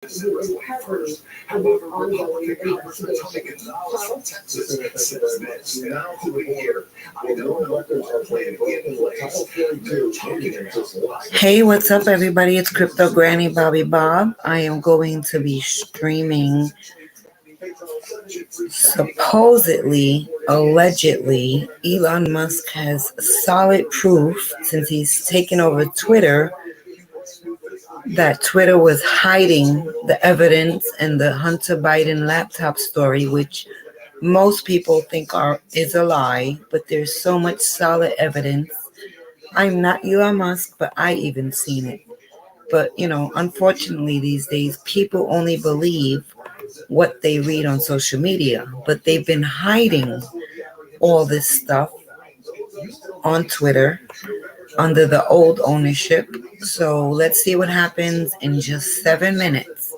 However, Republican Congressman Tony Gonzalez of Texas says this. Now to a year, I don't know what plan in place. They're talking about. Hey, what's up, everybody? It's Crypto Granny Bobby Bob. I am going to be streaming supposedly, allegedly, Elon Musk has solid proof since he's taken over Twitter that Twitter was hiding the evidence and the Hunter Biden laptop story, which most people think is a lie, but there's so much solid evidence. I'm not Elon Musk, but I even seen it. But unfortunately these days people only believe what they read on social media, but they've been hiding all this stuff on Twitter under the old ownership. So let's see what happens in just 7 minutes.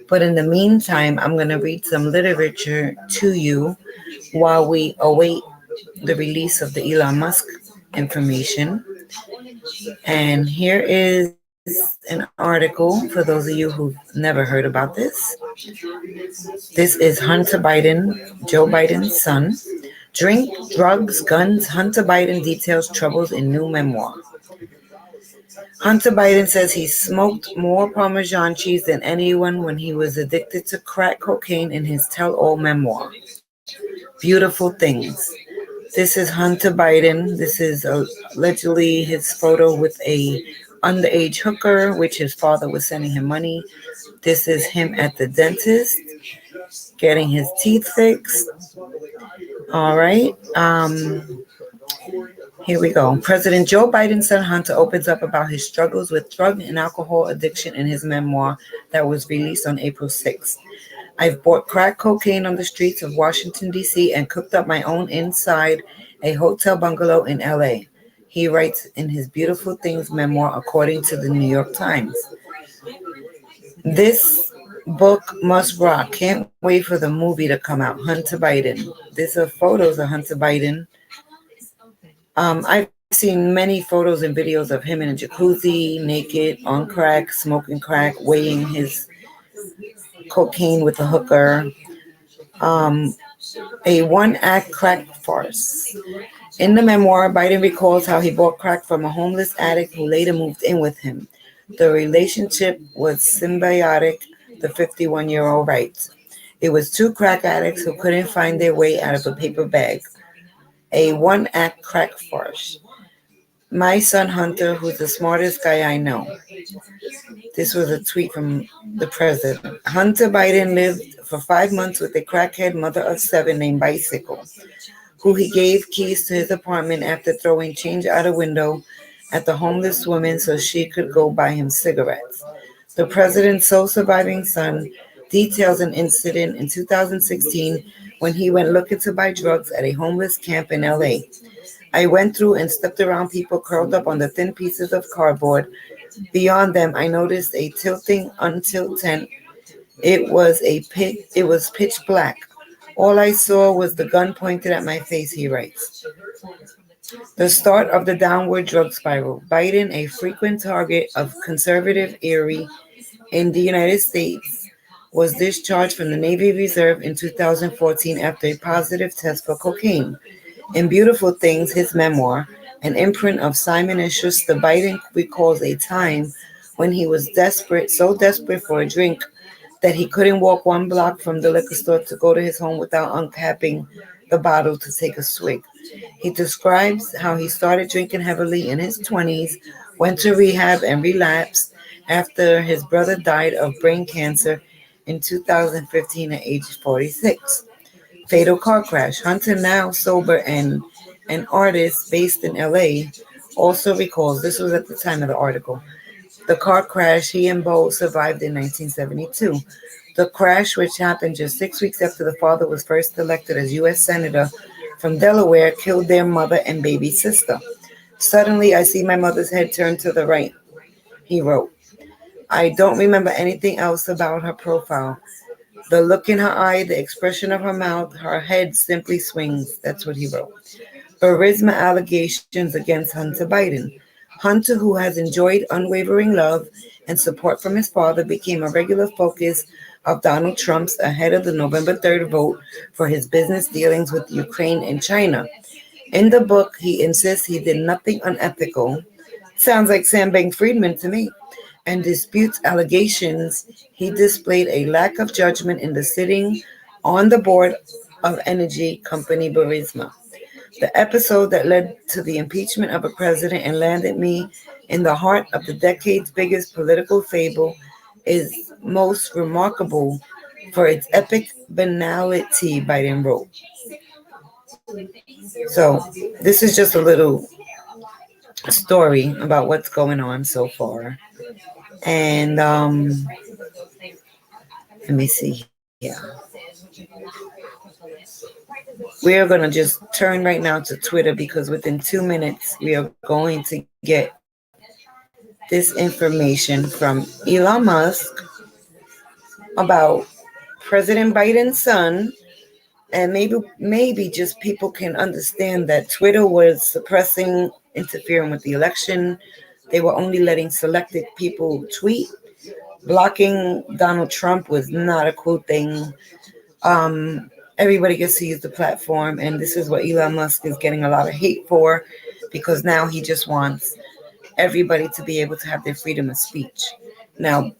But in the meantime, I'm going to read some literature to you while we await the release of the Elon Musk information. And here is an article for those of you who've never heard about this. This is Hunter Biden, Joe Biden's son. Drink, drugs, guns. Hunter Biden details troubles in new memoir. Hunter Biden says he smoked more Parmesan cheese than anyone when he was addicted to crack cocaine in his tell-all memoir. Beautiful Things. This is Hunter Biden. This is allegedly his photo with a underage hooker, which his father was sending him money. This is him at the dentist getting his teeth fixed. All right. Here we go. President Joe Biden's son Hunter opens up about his struggles with drug and alcohol addiction in his memoir that was released on April 6th. I've bought crack cocaine on the streets of Washington, D.C. and cooked up my own inside a hotel bungalow in L.A., he writes in his Beautiful Things memoir, according to the New York Times. This book must rock. Can't wait for the movie to come out. Hunter Biden. These are photos of Hunter Biden. I've seen many photos and videos of him in a jacuzzi, naked, on crack, smoking crack, weighing his cocaine with a hooker. A one-act crack farce. In the memoir, Biden recalls how he bought crack from a homeless addict who later moved in with him. The relationship was symbiotic, the 51-year-old writes. It was two crack addicts who couldn't find their way out of a paper bag. A one-act crack farce. My son Hunter, who's the smartest guy I know. This was a tweet from the president. Hunter Biden lived for 5 months with a crackhead mother of 7 named Bicycle, who he gave keys to his apartment after throwing change out a window at the homeless woman so she could go buy him cigarettes. The president's sole surviving son details an incident in 2016 when he went looking to buy drugs at a homeless camp in LA. I went through and stepped around people curled up on the thin pieces of cardboard. Beyond them, I noticed a tilting untilt tent. It was pitch black. All I saw was the gun pointed at my face, he writes. The start of the downward drug spiral. Biden, a frequent target of conservative Erie in the United States, was discharged from the Navy Reserve in 2014 after a positive test for cocaine. In Beautiful Things, his memoir, an imprint of Simon & Schuster, Biden recalls a time when he was so desperate for a drink that he couldn't walk 1 block from the liquor store to go to his home without uncapping the bottle to take a swig. He describes how he started drinking heavily in his 20s, went to rehab and relapsed after his brother died of brain cancer in 2015 at age 46. Fatal car crash. Hunter, now sober and an artist based in LA, also recalls, this was at the time of the article, the car crash he and Bo survived in 1972. The crash, which happened just 6 weeks after the father was first elected as U.S. Senator from Delaware, killed their mother and baby sister. Suddenly, I see my mother's head turn to the right, he wrote. I don't remember anything else about her profile. The look in her eye, the expression of her mouth, her head simply swings. That's what he wrote. Burisma allegations against Hunter Biden. Hunter, who has enjoyed unwavering love and support from his father, became a regular focus of Donald Trump's ahead of the November 3rd vote for his business dealings with Ukraine and China. In the book, he insists he did nothing unethical. Sounds like Sam Bankman-Fried to me. And disputes allegations he displayed a lack of judgment in the sitting on the board of energy company Burisma. The episode that led to the impeachment of a president and landed me in the heart of the decade's biggest political fable is most remarkable for its epic banality, Biden wrote. So, this is just a little story about what's going on so far. And let me see here. We are going to just turn right now to Twitter because within 2 minutes we are going to get this information from Elon Musk about President Biden's son, and maybe just people can understand that Twitter was suppressing, interfering with the election. They were only letting selected people tweet. Blocking Donald Trump was not a cool thing. Everybody gets to use the platform, and this is what Elon Musk is getting a lot of hate for, because now he just wants everybody to be able to have their freedom of speech. Now,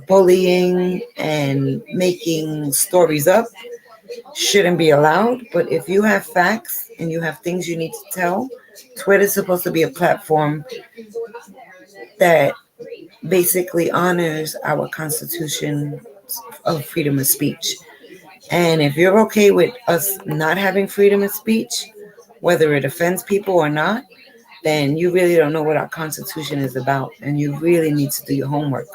bullying and making stories up shouldn't be allowed, but if you have facts and you have things you need to tell, Twitter's supposed to be a platform that basically honors our Constitution of freedom of speech. And if you're okay with us not having freedom of speech, whether it offends people or not, then you really don't know what our Constitution is about. And you really need to do your homework.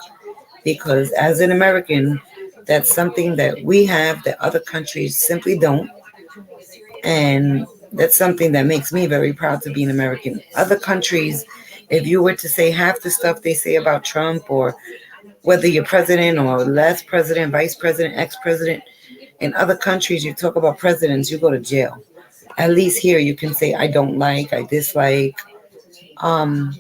Because as an American, that's something that we have that other countries simply don't. And that's something that makes me very proud to be an American. Other countries, if you were to say half the stuff they say about Trump, or whether you're president or last president, vice president, ex-president, in other countries, you talk about presidents, you go to jail. At least here, you can say, I don't like, I dislike. Um,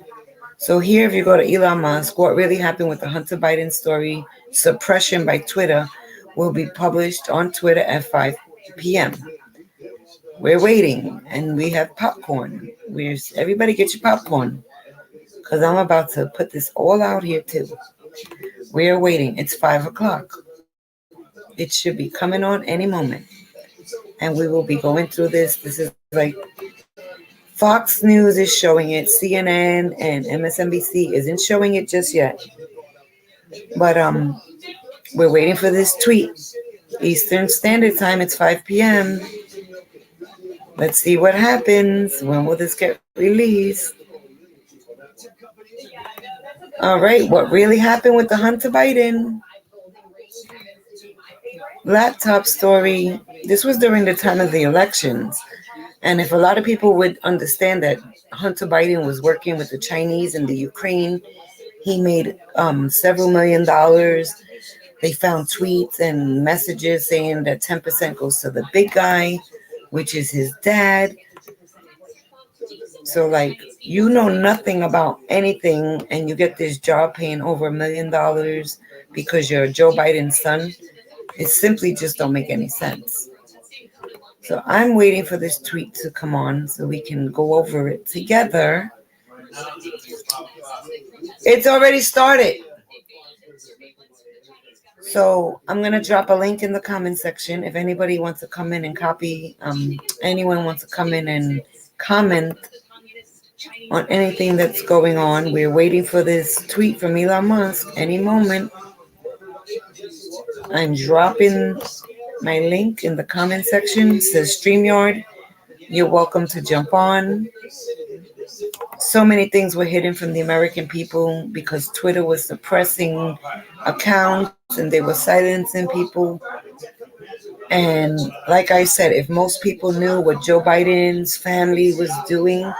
so here, if you go to Elon Musk, what really happened with the Hunter Biden story, suppression by Twitter, will be published on Twitter at 5 p.m. We're waiting, and we have popcorn. Everybody get your popcorn, because I'm about to put this all out here too. We are waiting. It's 5 o'clock. It should be coming on any moment, and we will be going through this. This is like Fox News is showing it, CNN and MSNBC isn't showing it just yet. But we're waiting for this tweet. Eastern Standard Time. It's 5 p.m. Let's see what happens. When will this get released? All right. What really happened with the Hunter Biden laptop story? This was during the time of the elections. And if a lot of people would understand that Hunter Biden was working with the Chinese and the Ukraine, he made several $1,000,000. They found tweets and messages saying that 10% goes to the big guy, which is his dad. So, like, you know nothing about anything, and you get this job paying over $1,000,000 because you're Joe Biden's son. It simply just don't make any sense. So I'm waiting for this tweet to come on so we can go over it together. It's already started. So I'm going to drop a link in the comment section. If anybody wants to come in and copy, anyone wants to come in and comment on anything that's going on. We're waiting for this tweet from Elon Musk any moment. I'm dropping my link in the comment section. It says StreamYard. You're welcome to jump on. So many things were hidden from the American people because Twitter was suppressing accounts and they were silencing people. And like I said, if most people knew what Joe Biden's family was doing,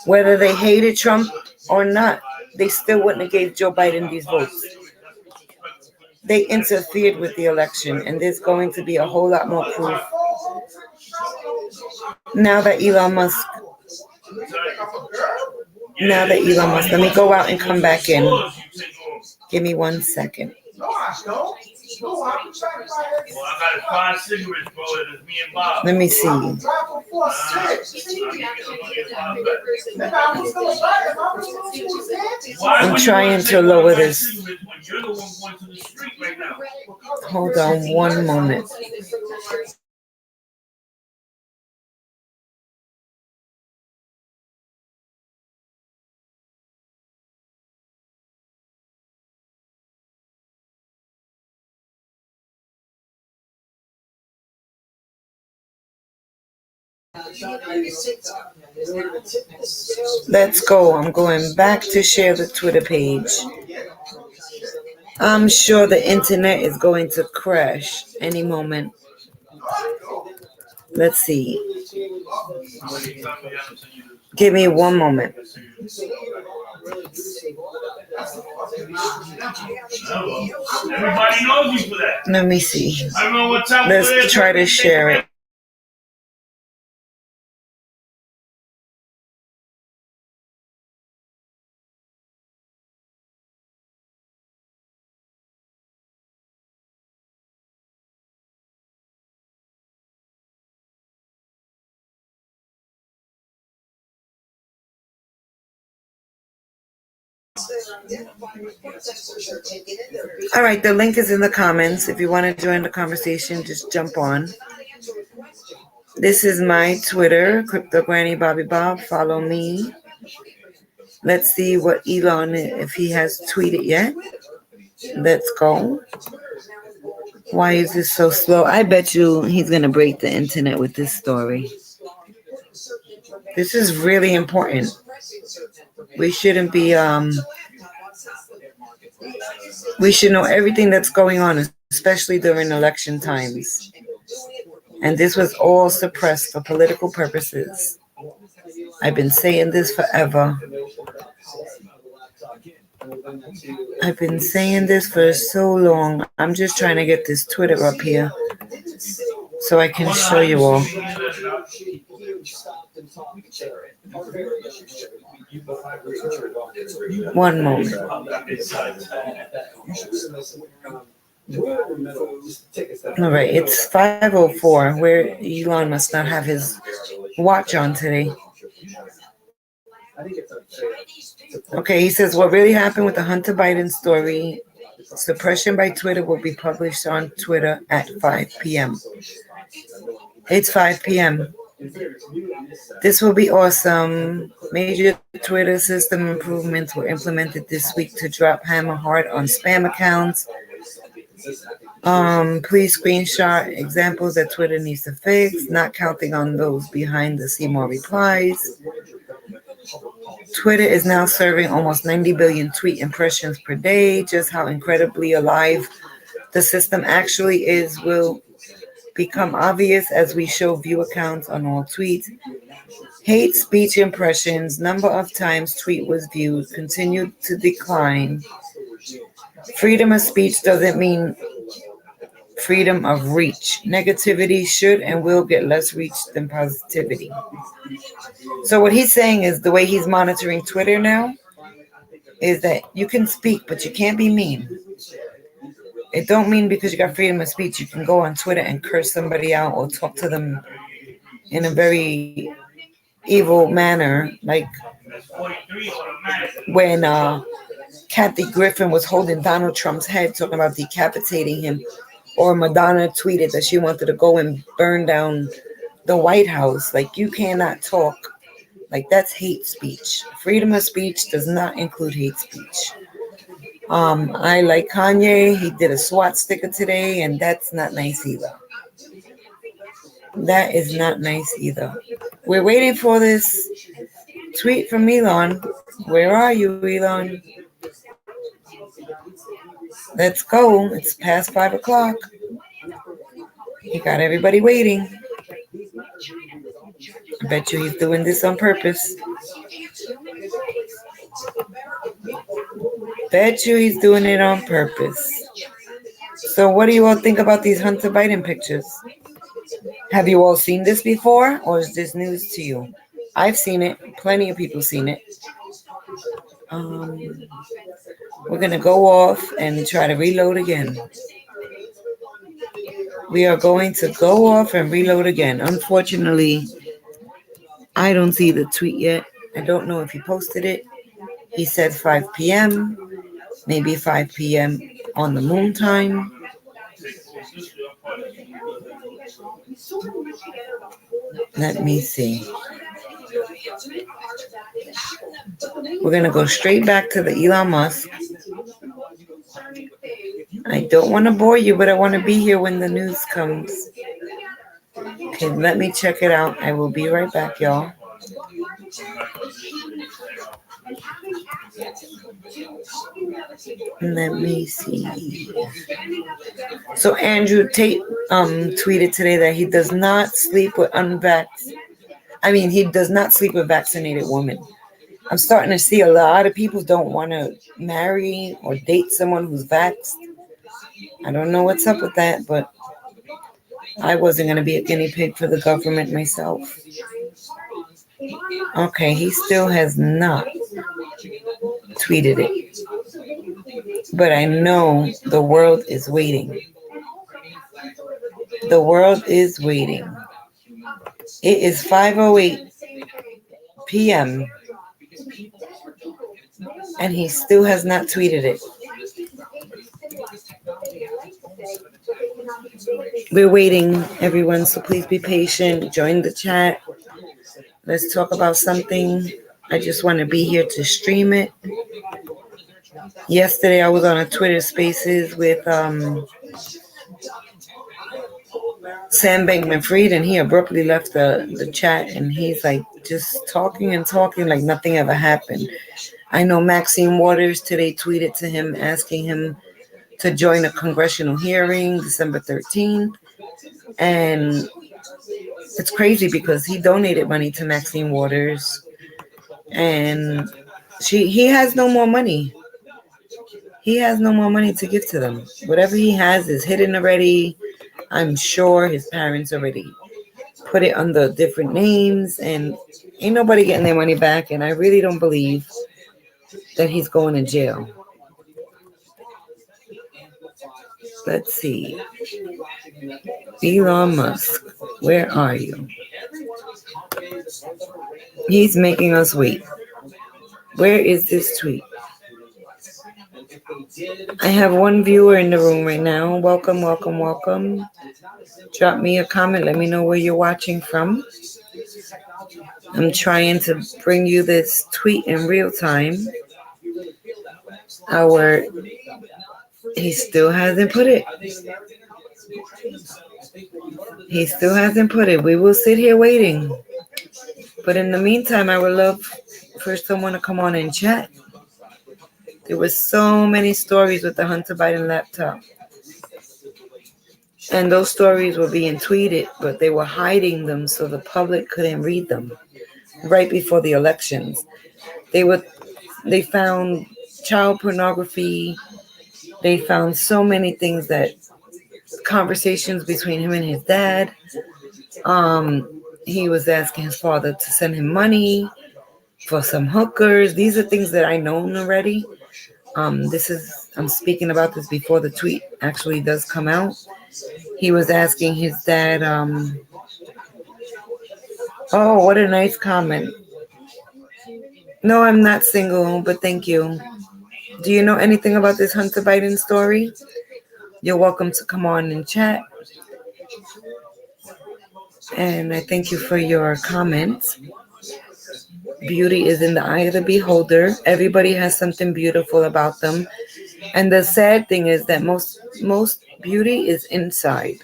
whether they hated Trump or not, they still wouldn't have gave Joe Biden these votes. They interfered with the election, and there's going to be a whole lot more proof now that Elon Musk Now that Elon Musk, let me go out and come back in. Give me 1 second. Let me see. I'm trying to lower this. Hold on 1 moment. Let's go. I'm going back to share the Twitter page. I'm sure the internet is going to crash any moment. Let's see. Give me 1 moment. Everybody knows you for that. Let me see. I don't know what time. Let's try to share it. All right, the link is in the comments. If you want to join the conversation, just jump on. This is my Twitter, Crypto Granny Bobby Bob. Follow me. Let's see what Elon, if he has tweeted yet. Let's go. Why is this so slow? I bet you he's going to break the internet with this story. This is really important. We shouldn't be, we should know everything that's going on, especially during election times. And this was all suppressed for political purposes. I've been saying this forever. I've been saying this for so long. I'm just trying to get this Twitter up here so I can show you all. 1 moment. All right, it's 5:04. Where Elon must not have his watch on today. Okay, he says what really happened with the Hunter Biden story. Suppression by Twitter will be published on Twitter at 5 p.m. It's 5 p.m. This will be awesome. Major Twitter system improvements were implemented this week to drop hammer hard on spam accounts. Please screenshot examples that Twitter needs to fix, not counting on those behind to see more replies. Twitter is now serving almost 90 billion tweet impressions per day. Just how incredibly alive the system actually is will become obvious as we show view accounts on all tweets. Hate speech impressions, number of times tweet was viewed, continued to decline. Freedom of speech doesn't mean freedom of reach. Negativity should and will get less reach than positivity. So what he's saying is the way he's monitoring Twitter now is that you can speak, but you can't be mean. It don't mean because you got freedom of speech, you can go on Twitter and curse somebody out or talk to them in a very evil manner. Like when Kathy Griffin was holding Donald Trump's head, talking about decapitating him, or Madonna tweeted that she wanted to go and burn down the White House. Like, you cannot talk. Like, that's hate speech. Freedom of speech does not include hate speech. I like Kanye. He did a SWAT sticker today, and that's not nice either. That is not nice either. We're waiting for this tweet from Elon. Where are you, Elon? Let's go. It's past 5 o'clock. He got everybody waiting. I bet you he's doing this on purpose. Bet you he's doing it on purpose. So what do you all think about these Hunter Biden pictures? Have you all seen this before, or is this news to you? I've seen it. Plenty of people seen it. Um, we're gonna go off and try to reload again. We are going to go off and reload again. Unfortunately, I don't see the tweet yet. I don't know if he posted it. He said 5 p.m., maybe 5 p.m. on the moon time. Let me see. We're going to go straight back to the Elon Musk. I don't want to bore you, but I want to be here when the news comes. Okay, let me check it out. I will be right back, y'all. Let me see. So Andrew Tate tweeted today that he does not sleep with he does not sleep with vaccinated women. I'm starting to see a lot of people don't want to marry or date someone who's vaxxed. I don't know what's up with that, but I wasn't going to be a guinea pig for the government myself. Okay, he still has not tweeted it. But I know the world is waiting. The world is waiting. It is 5:08 p.m. and he still has not tweeted it. We're waiting, everyone, so please be patient. Join the chat. Let's talk about something. I just want to be here to stream it. Yesterday, I was on a Twitter Spaces with Sam Bankman-Fried, and he abruptly left the chat, and he's like just talking and talking like nothing ever happened. I know Maxine Waters today tweeted to him asking him to join a congressional hearing December 13th. And it's crazy because he donated money to Maxine Waters and he has no more money. He has no more money to give to them. Whatever he has is hidden already. I'm sure his parents already put it under different names and ain't nobody getting their money back. And I really don't believe that he's going to jail. Let's see. Elon Musk, where are you? He's making us wait. Where is this tweet? I have one viewer in the room right now. Welcome, welcome, welcome. Drop me a comment. Let me know where you're watching from. I'm trying to bring you this tweet in real time. He still hasn't put it. He still hasn't put it. We will sit here waiting. But in the meantime, I would love for someone to come on and chat. There were so many stories with the Hunter Biden laptop. And those stories were being tweeted, but they were hiding them so the public couldn't read them right before the elections. They found child pornography. They found so many things, that conversations between him and his dad. He was asking his father to send him money for some hookers. These are things that I know already. I'm speaking about this before the tweet actually does come out. He was asking his dad, oh, what a nice comment. No, I'm not single, but thank you. Do you know anything about this Hunter Biden story? You're welcome to come on and chat. And I thank you for your comments. Beauty is in the eye of the beholder. Everybody has something beautiful about them. And the sad thing is that most beauty is inside.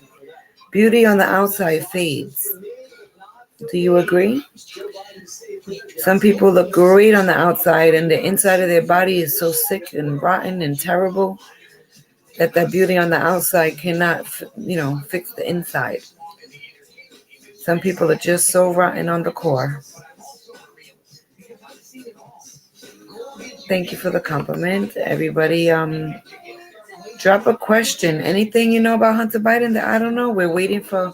Beauty on the outside fades. Do you agree? Some people look great on the outside, and the inside of their body is so sick and rotten and terrible that beauty on the outside cannot, fix the inside. Some people are just so rotten on the core. Thank you for the compliment, everybody. Drop a question. Anything you know about Hunter Biden that I don't know? We're waiting for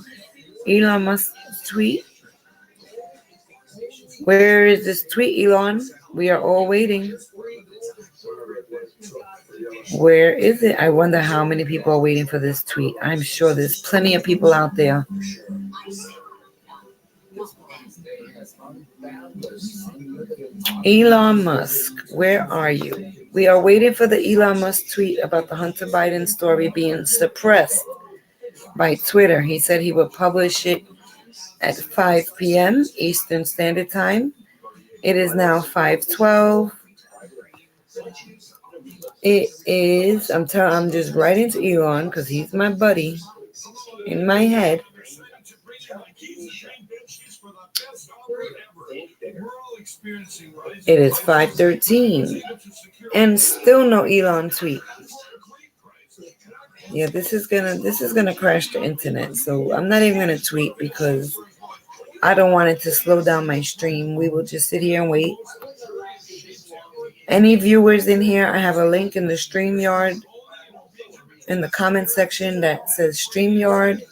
Elon Musk's tweet. Where is this tweet, Elon? We are all waiting. Where is it? I wonder how many people are waiting for this tweet. I'm sure there's plenty of people out there. Elon Musk, where are you? We are waiting for the Elon Musk tweet about the Hunter Biden story being suppressed by Twitter. He said he would publish it at 5 p.m. Eastern Standard Time. It is now 5:12. It is. I'm just writing to Elon because he's my buddy in my head. It is 5:13, and still no Elon tweet. Yeah, this is gonna crash the internet. So I'm not even gonna tweet because I don't want it to slow down my stream. We will just sit here and wait. Any viewers in here, I have a link in the StreamYard in the comment section that says StreamYard.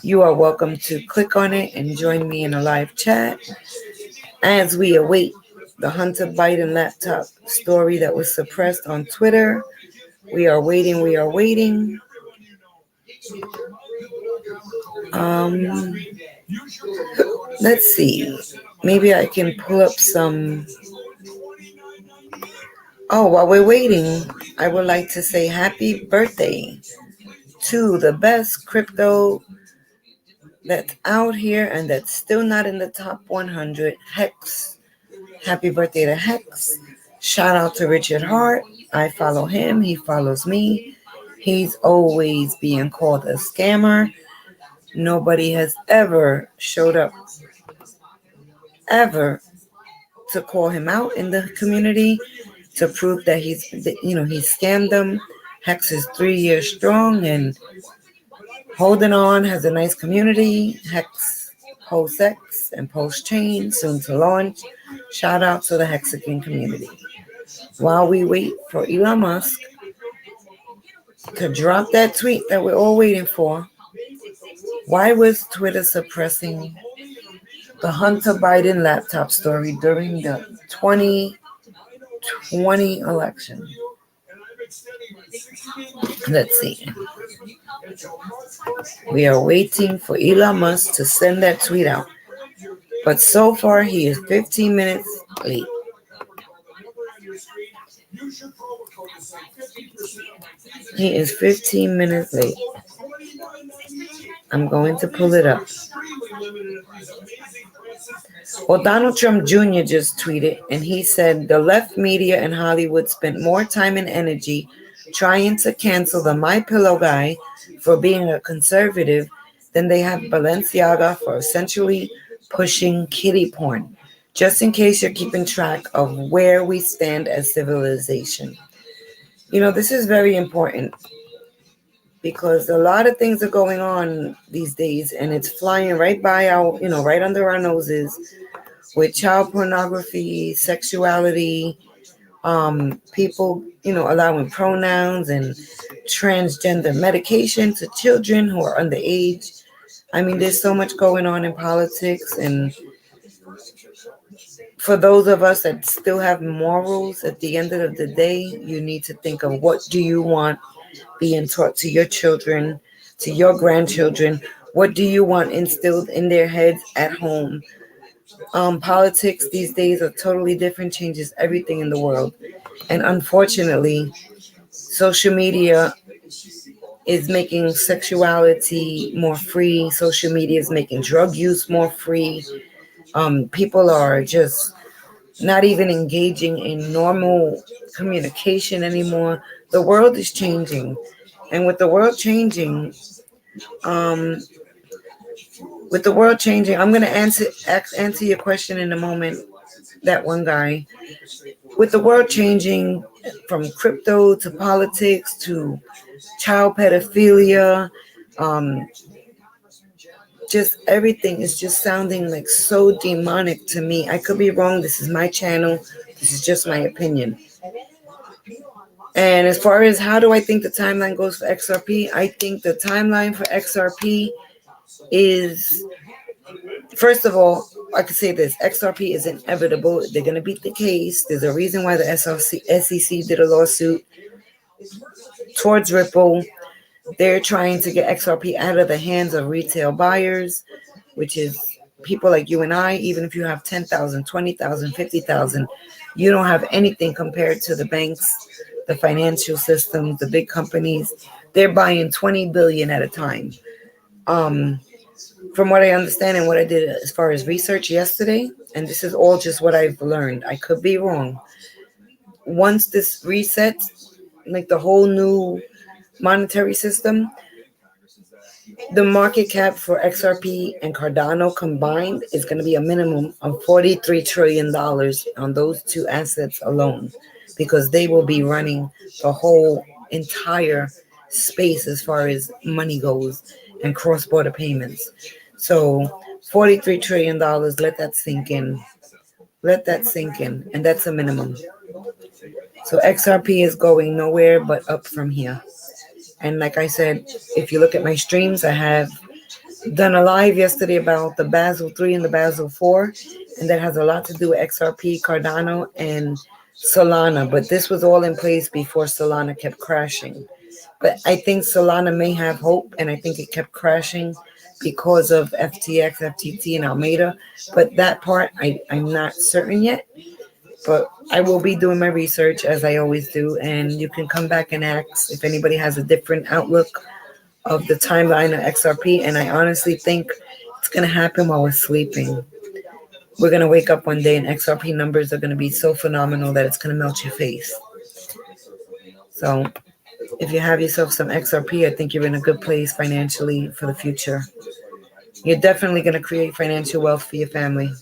You are welcome to click on it and join me in a live chat as we await the Hunter Biden laptop story that was suppressed on Twitter. We are waiting. We are waiting. Um, let's see. Maybe I can pull up some. Oh, while we're waiting, I would like to say happy birthday to the best crypto that's out here and that's still not in the top 100, Hex. Happy birthday to Hex. Shout out to Richard Hart. I follow him. He follows me. He's always being called a scammer. Nobody has ever showed up, ever, to call him out in the community to prove that he's scammed them. Hex is 3 years strong and holding on, has a nice community. Hex post X and post chain soon to launch. Shout out to the Hexican community. While we wait for Elon Musk to drop that tweet that we're all waiting for, why was Twitter suppressing the Hunter Biden laptop story during the 2020 election? Let's see. We are waiting for Elon Musk to send that tweet out. But so far, he is 15 minutes late. He is 15 minutes late. I'm going to pull it up. Well, Donald Trump Jr. just tweeted, and he said the left media in Hollywood spent more time and energy trying to cancel the My Pillow guy for being a conservative than they have Balenciaga for essentially pushing kiddie porn. Just in case you're keeping track of where we stand as civilization. This is very important because a lot of things are going on these days and it's flying right by right under our noses with child pornography, sexuality, people, allowing pronouns and transgender medication to children who are underage. I mean, there's so much going on in politics, and for those of us that still have morals, at the end of the day, you need to think of what do you want being taught to your children, to your grandchildren. What do you want instilled in their heads at home? Politics these days are totally different, changes everything in the world. And unfortunately, social media is making sexuality more free. Social media is making drug use more free. People are just not even engaging in normal communication anymore. The world is changing. And with the world changing, I'm going to answer your question in a moment. That one guy. With the world changing from crypto to politics to child pedophilia, just everything is just sounding like so demonic to me. I could be wrong. This is my channel. This is just my opinion. And as far as how do I think the timeline goes for XRP, I think the timeline for XRP is, first of all, I could say this: XRP is inevitable. They're going to beat the case. There's a reason why the SEC did a lawsuit towards Ripple. They're trying to get XRP out of the hands of retail buyers, which is people like you and I. Even if you have 10,000, 20,000, 50,000, you don't have anything compared to the banks, the financial systems, the big companies. They're buying 20 billion at a time. From what I understand and what I did as far as research yesterday, and this is all just what I've learned, I could be wrong. Once this resets, like the whole new monetary system, the market cap for XRP and Cardano combined is going to be a minimum of $43 trillion on those two assets alone, because they will be running the whole entire space as far as money goes and cross-border payments. So $43 trillion, let that sink in. Let that sink in. And that's a minimum. So XRP is going nowhere but up from here. And like I said, if you look at my streams, I have done a live yesterday about the Basel 3 and the Basel 4, and that has a lot to do with XRP, Cardano, and Solana. But this was all in place before Solana kept crashing. But I think Solana may have hope, and I think it kept crashing because of FTX, FTT, and Alameda. But that part, I'm not certain yet. But I will be doing my research as I always do, and you can come back and ask if anybody has a different outlook of the timeline of XRP. And I honestly think it's going to happen while we're sleeping. We're going to wake up one day and XRP numbers are going to be so phenomenal that it's going to melt your face. So if you have yourself some XRP, I think you're in a good place financially for the future. You're definitely going to create financial wealth for your family.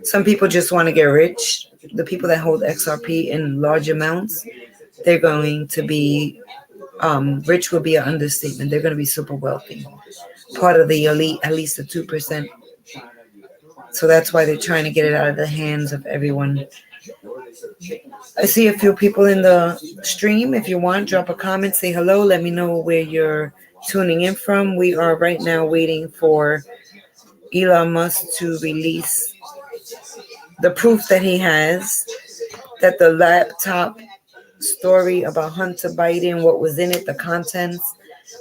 Some people just want to get rich. The people that hold XRP in large amounts, they're going to be rich will be an understatement. They're going to be super wealthy. Part of the elite, at least the 2%. So that's why they're trying to get it out of the hands of everyone. I see a few people in the stream. If you want, drop a comment, say hello. Let me know where you're tuning in from. We are right now waiting for Elon Musk to release the proof that he has that the laptop story about Hunter Biden, what was in it, the contents.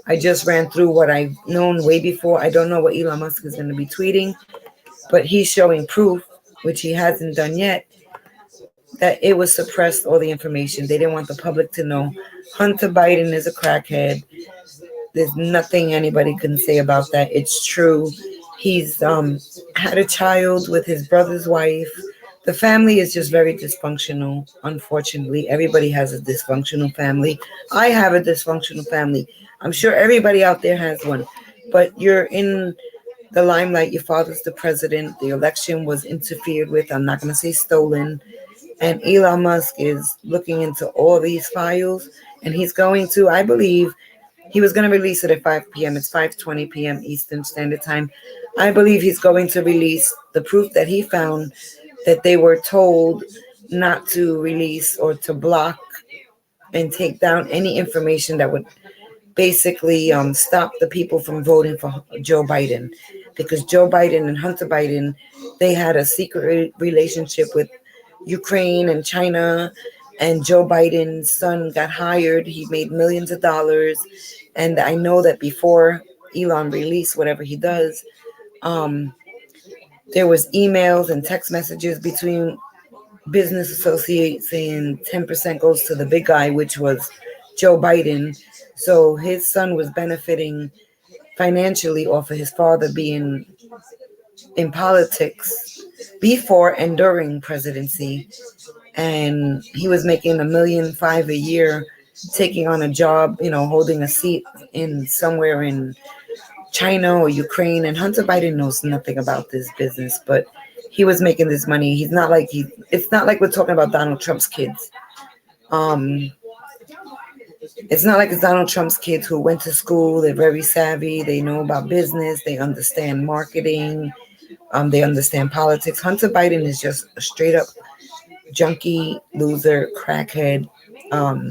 I just ran through what I've known way before. I don't know what Elon Musk is going to be tweeting, but he's showing proof, which he hasn't done yet, that it was suppressed, all the information. They didn't want the public to know. Hunter Biden is a crackhead. There's nothing anybody can say about that. It's true. He's had a child with his brother's wife. The family is just very dysfunctional, unfortunately. Everybody has a dysfunctional family. I have a dysfunctional family. I'm sure everybody out there has one. But you're in the limelight. Your father's the president. The election was interfered with. I'm not going to say stolen. And Elon Musk is looking into all these files. And he's going to, I believe, he was going to release it at 5 p.m. It's 5:20 p.m. Eastern Standard Time. I believe he's going to release the proof that he found that they were told not to release or to block and take down any information that would basically stop the people from voting for Joe Biden. Because Joe Biden and Hunter Biden, they had a secret relationship with Ukraine and China, and Joe Biden's son got hired. He made millions of dollars. And I know that before Elon released whatever he does, there was emails and text messages between business associates saying 10% goes to the big guy, which was Joe Biden. So his son was benefiting financially off of his father being in politics before and during presidency. And he was making $1.5 million a year, taking on a job, holding a seat in somewhere in China or Ukraine. And Hunter Biden knows nothing about this business, but he was making this money. It's not like we're talking about Donald Trump's kids. It's not like it's Donald Trump's kids who went to school. They're very savvy. They know about business. They understand marketing. They understand politics. Hunter Biden is just a straight up junkie, loser, crackhead.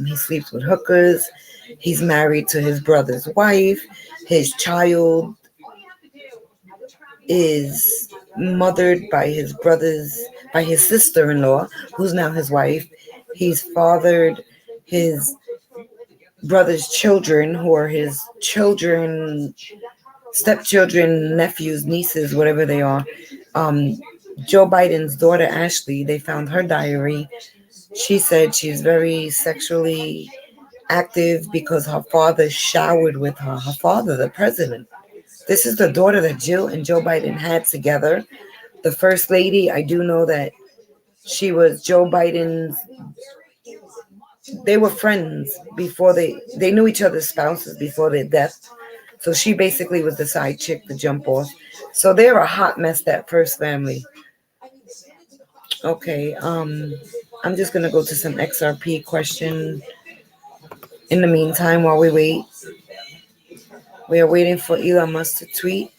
He sleeps with hookers. He's married to his brother's wife. His child is mothered by his sister-in-law, who's now his wife. He's fathered his brother's children, who are his children, stepchildren, nephews, nieces, whatever they are. Um, Joe Biden's daughter, Ashley, they found her diary. She said she's very sexually active because her father showered with her. Her father, the president. This is the daughter that Jill and Joe Biden had together. The first lady, I do know that she was Joe Biden's. They were friends before they knew each other's spouses before their death. So she basically was the side chick to jump off. So they're a hot mess, that first family. Okay, I'm just gonna go to some XRP question. In the meantime, while we wait, we are waiting for Elon Musk to tweet.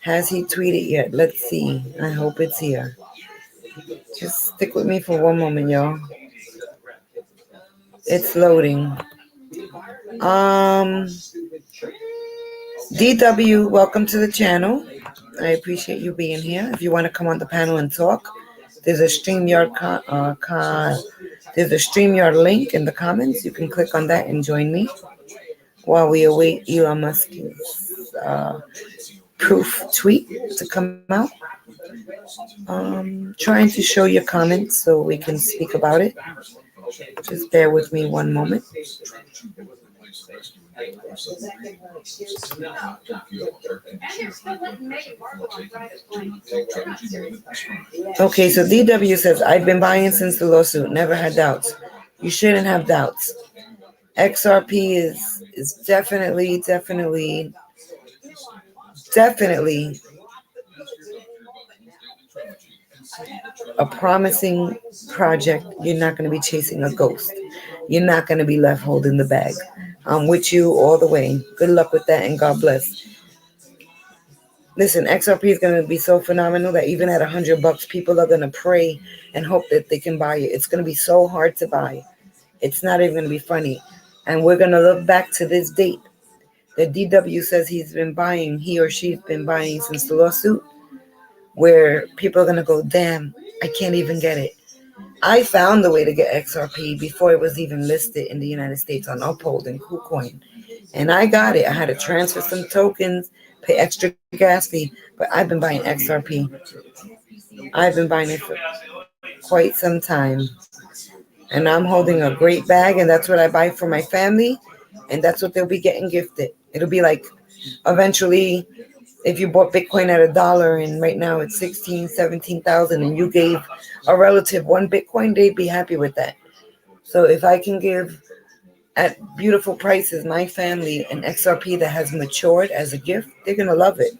Has he tweeted yet? Let's see. I hope it's here. Just stick with me for one moment, y'all. It's loading. Um, DW, welcome to the channel. I appreciate you being here. If you want to come on the panel and talk, there's a there's a StreamYard link in the comments. You can click on that and join me while we await Elon Musk's proof tweet to come out. Trying to show your comments so we can speak about it. Just bear with me one moment. Okay, so DW says, I've been buying since the lawsuit, never had doubts. You shouldn't have doubts. XRP is definitely a promising project. You're not going to be chasing a ghost. You're not going to be left holding the bag. I'm with you all the way. Good luck with that, and God bless. Listen, XRP is going to be so phenomenal that even at $100, people are going to pray and hope that they can buy it. It's going to be so hard to buy. It's not even going to be funny. And we're going to look back to this date that DW says he or she's been buying since the lawsuit, where people are going to go, damn, I can't even get it. I found the way to get XRP before it was even listed in the United States on Uphold and KuCoin. And I got it. I had to transfer some tokens, pay extra gas fee, but I've been buying XRP. I've been buying it for quite some time. And I'm holding a great bag, and that's what I buy for my family, and that's what they'll be getting gifted. It'll be like, eventually, if you bought Bitcoin at $1 and right now it's 16, 17,000, and you gave a relative one Bitcoin, they'd be happy with that. So if I can give at beautiful prices my family an XRP that has matured as a gift, they're going to love it.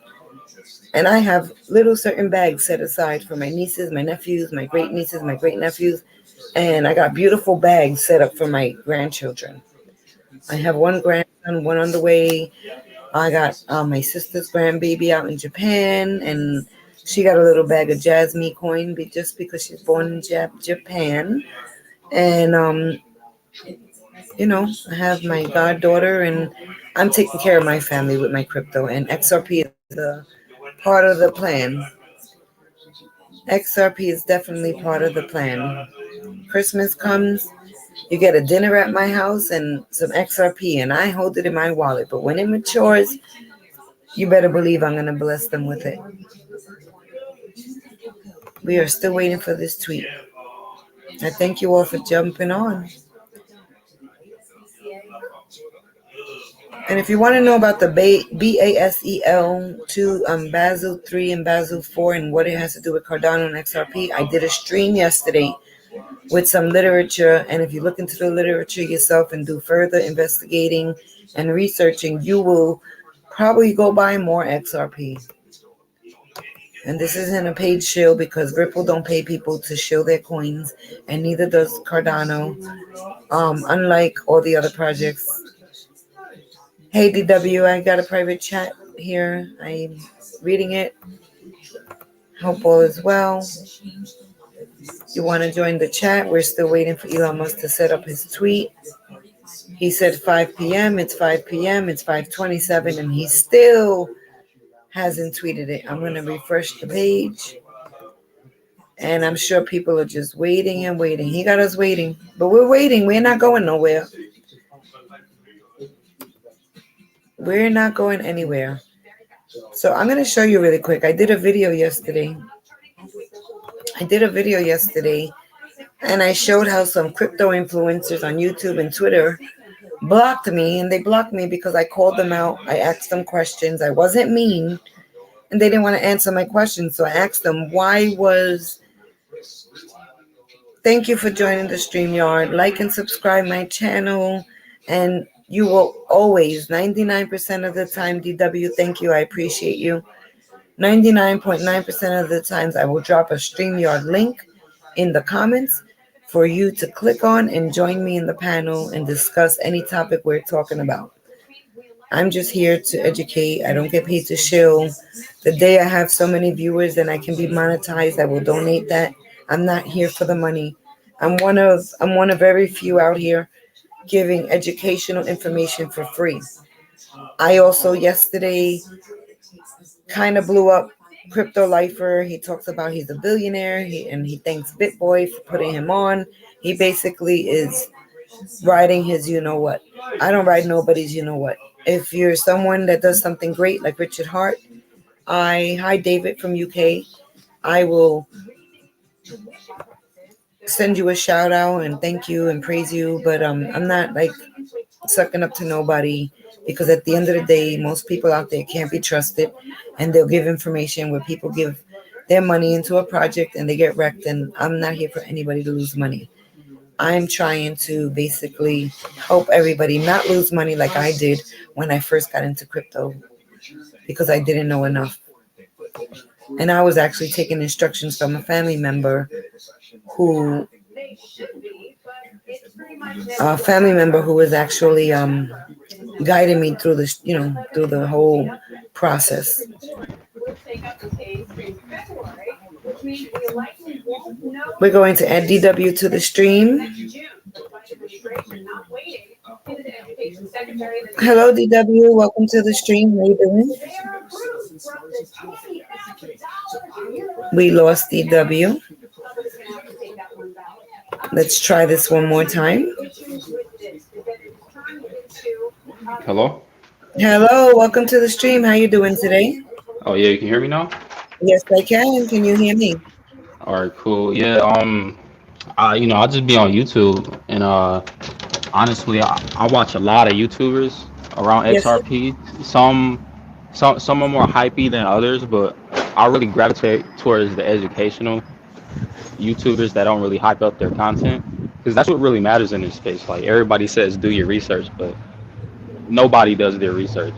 And I have little certain bags set aside for my nieces, my nephews, my great nieces, my great nephews. And I got beautiful bags set up for my grandchildren. I have one grandson, one on the way. I got my sister's grandbaby out in Japan, and she got a little bag of Jasmine coin just because she's born in Japan. And, I have my goddaughter, and I'm taking care of my family with my crypto, and XRP is a part of the plan. XRP is definitely part of the plan. Christmas comes, you get a dinner at my house and some XRP, and I hold it in my wallet. But when it matures, you better believe I'm going to bless them with it. We are still waiting for this tweet. I thank you all for jumping on. And if you want to know about the BASEL 2, Basel 3 and Basel 4 and what it has to do with Cardano and XRP, I did a stream yesterday with some literature. And if you look into the literature yourself and do further investigating and researching, you will probably go buy more XRP. And this isn't a paid shill because Ripple don't pay people to shill their coins, and neither does Cardano, unlike all the other projects. Hey, DW, I got a private chat here. I'm reading it. Hope all is well. You want to join the chat? We're still waiting for Elon Musk to set up his tweet. He said 5 p.m. It's 5 p.m. It's 5:27, and he's still hasn't tweeted it. I'm gonna refresh the page, and I'm sure people are just waiting and waiting. He got us waiting, but we're waiting. We're not going nowhere. We're not going anywhere. So I'm gonna show you really quick. I did a video yesterday. And I showed how some crypto influencers on YouTube and Twitter blocked me, and they blocked me because I called them out. I asked them questions. I wasn't mean, and they didn't want to answer my questions. So I asked them, thank you for joining the StreamYard. Like and subscribe my channel. And you will always, 99% of the time, DW, thank you. I appreciate you. 99.9% of the times, I will drop a StreamYard link in the comments for you to click on and join me in the panel and discuss any topic we're talking about. I'm just here to educate. I don't get paid to shill. The day I have so many viewers and I can be monetized, I will donate that. I'm not here for the money. I'm one of very few out here giving educational information for free. I also yesterday kind of blew up Crypto Lifer. He talks about he's a billionaire. He thanks BitBoy for putting him on. He basically is riding his you know what. I don't ride nobody's you know what. If you're someone that does something great like Richard Hart, hi David from UK. I will send you a shout out and thank you and praise you. But I'm not like sucking up to nobody, because at the end of the day, most people out there can't be trusted, and they'll give information where people give their money into a project and they get wrecked. And I'm not here for anybody to lose money. I'm trying to basically help everybody not lose money like I did when I first got into crypto, because I didn't know enough. And I was actually taking instructions from a family member who was actually guiding me through this, through the whole process. We're going to add DW to the stream. Hello, DW. Welcome to the stream. How you doing? We lost DW. Let's try this one more time. Hello? Hello, welcome to the stream. How you doing today? Oh yeah, you can hear me now? Yes, I can. Can you hear me? All right, cool. Yeah, I'll just be on YouTube and honestly I watch a lot of YouTubers around Yes, XRP. Some are more hypey than others, but I really gravitate towards the educational YouTubers that don't really hype up their content, because that's what really matters in this space. Like everybody says do your research, but nobody does their research.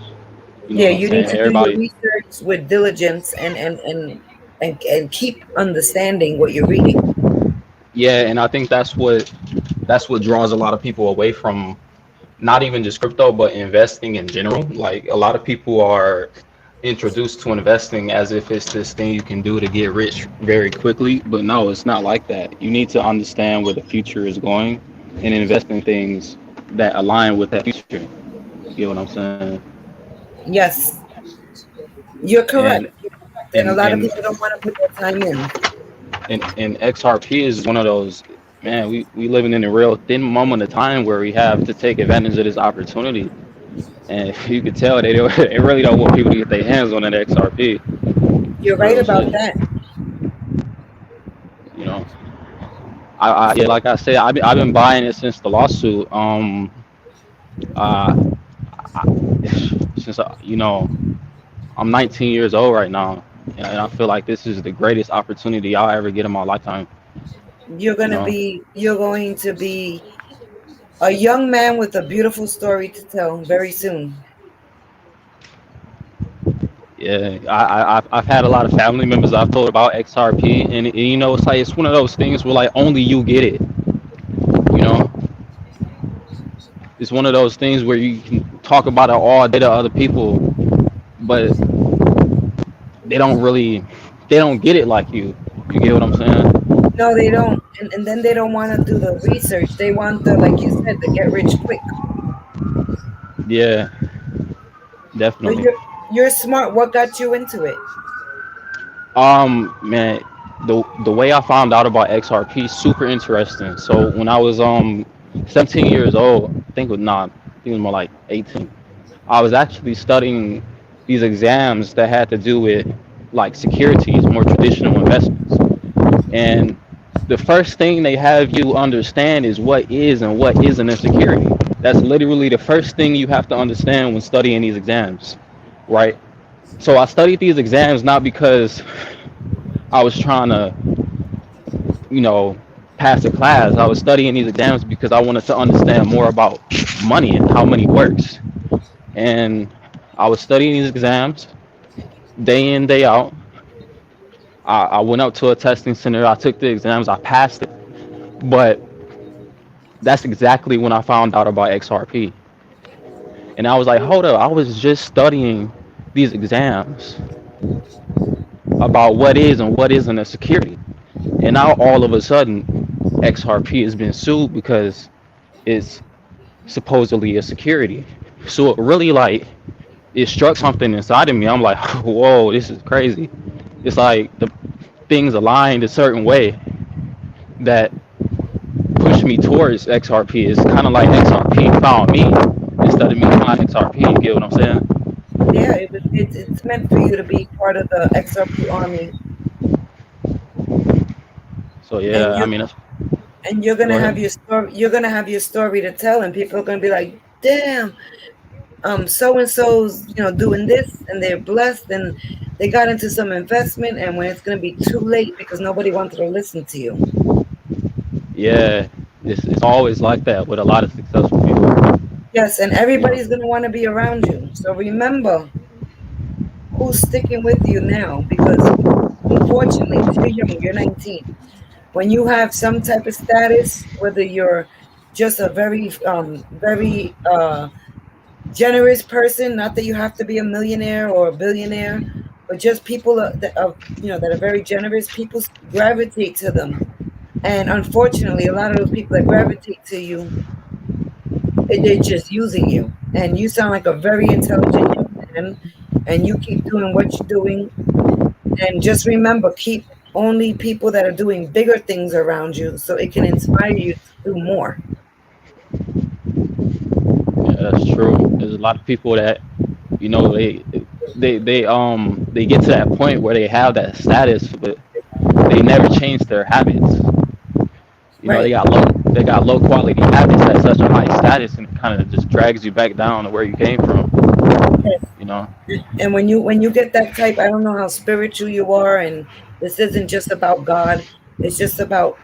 You know yeah, what I'm you need saying? to do your Everybody. research with diligence and keep understanding what you're reading. Yeah, and I think that's what draws a lot of people away from not even just crypto, but investing in general. Like a lot of people are introduced to investing as if it's this thing you can do to get rich very quickly, but no, it's not like that. You need to understand where the future is going and invest in things that align with that future. You get what I'm saying? Yes, you're And correct. And a and lot of and people don't want to put their time in. and XRP is one of those. Man, we living in a real thin moment of time where we have to take advantage of this opportunity. And you could tell they really don't want people to get their hands on that XRP. You're right Real about shit. that. You know, yeah, like I said, I've been buying it since the lawsuit. Uh, I, since I'm 19 years old right now, and I feel like this is the greatest opportunity I'll ever get in my lifetime. You know, You're going to be a young man with a beautiful story to tell very soon. yeah, I've had a lot of family members I've told about XRP, and it's like it's one of those things where like only you get it. You know, it's one of those things where you can talk about it all day to other people, but they don't really, they don't get it like you. You get what I'm saying? No, they don't. And then they don't want to do the research. They want the, like you said, the get rich quick. Yeah, But definitely. You're smart. What got you into it? Man, the way I found out about XRP is super interesting. So when I was 17 years old, I think it was not, I think it was more like 18. I was actually studying these exams that had to do with like securities, more traditional investments. And the first thing they have you understand is what is and what isn't a security. That's literally the first thing you have to understand when studying these exams, right? So I studied these exams not because I was trying to, you know, pass a class. I was studying these exams because I wanted to understand more about money and how money works. And I was studying these exams day in, day out. I went up to a testing center. I took the exams. I passed it. But that's exactly when I found out about XRP. And I was like, hold up, I was just studying these exams about what is and what isn't a security. And now all of a sudden, XRP has been sued because it's supposedly a security. So it really like it struck something inside of me. I'm like, whoa, this is crazy. It's like the things aligned a certain way that pushed me towards XRP. It's kind of like XRP found me instead of me find XRP. You get what I'm saying? Yeah, it's meant for you to be part of the XRP army, So and yeah, I you mean, that's, and you're go gonna have ahead. your story. You're gonna have your story to tell, and people are gonna be like, "Damn, so and so's doing this, and they're blessed, and they got into some investment, and when it's gonna be too late because nobody wanted to listen to you." Yeah, it's always like that with a lot of successful people. Yes, and You know, everybody's gonna want to be around you. So remember who's sticking with you now, because unfortunately, because you're young, you're 19. When you have some type of status, whether you're just a very generous person, not that you have to be a millionaire or a billionaire, but just people that are very generous, people gravitate to them. And unfortunately, a lot of those people that gravitate to you, they're just using you. And you sound like a very intelligent young man, and you keep doing what you're doing. And just remember, keep only people that are doing bigger things around you so it can inspire you to do more. yeah, that's true. There's a lot of people that they get to that point where they have that status, but they never change their habits. Right. They got low quality habits at such a high status, and it kind of just drags you back down to where you came from. Yes. You know. And when you get that type, I don't know how spiritual you are, and this isn't just about God. It's just about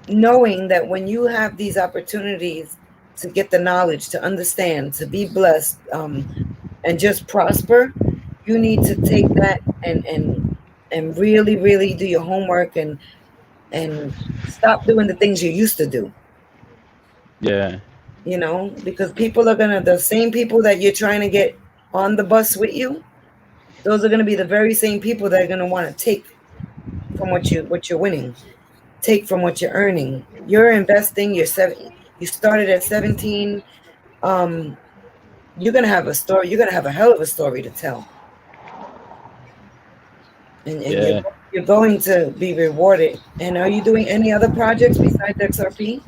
knowing that when you have these opportunities to get the knowledge, to understand, to be blessed, and just prosper, you need to take that and really, really do your homework and stop doing the things you used to do. Yeah. Because people are gonna the same people that you're trying to get on the bus with you, those are gonna be the very same people that are gonna want to take from what you're winning, take from what you're earning. You're investing. You started at 17. Um, you're gonna have a story. You're gonna have a hell of a story to tell, and you're Yeah. you're going to be rewarded. And are you doing any other projects besides XRP?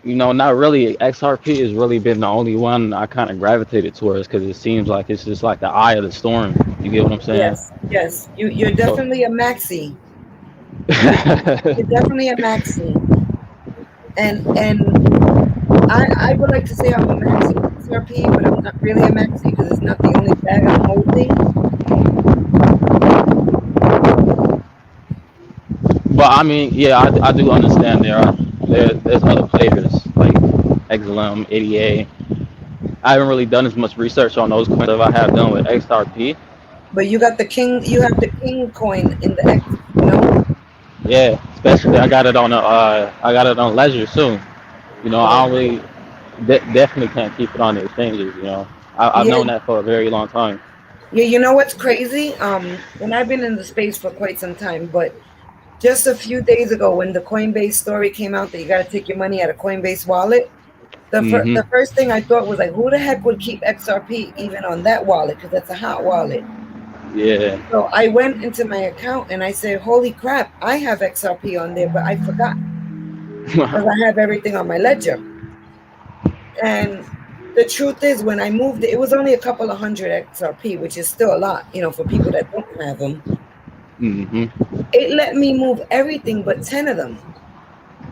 Not really. XRP has really been the only one I kind of gravitated towards because it seems like it's just like the eye of the storm. You get what I'm saying? Yes, yes. You're So, definitely a maxi. You're definitely a maxi. And I would like to say I'm a maxi XRP, but I'm not really a maxi because it's not the only bag I'm holding. but I mean, yeah, I do understand there's other players like XLM, ADA. I haven't really done as much research on those coins as I have done with XRP. But you have the king coin in the X. Yeah, especially I got it on Ledger soon. I Oh, don't really definitely can't keep it on the exchanges. I've yeah, known that for a very long time. yeah. You know what's crazy? And I've been in the space for quite some time, but just a few days ago, when the Coinbase story came out that you got to take your money out of Coinbase wallet, Mm-hmm. The first thing I thought was like, who the heck would keep XRP even on that wallet? Because that's a hot wallet. Yeah. So I went into my account and I said, holy crap, I have XRP on there, but I forgot because I have everything on my ledger. And the truth is, when I moved it, it was only a couple of hundred XRP, which is still a lot, for people that don't have them. Mm-hmm. It let me move everything but 10 of them.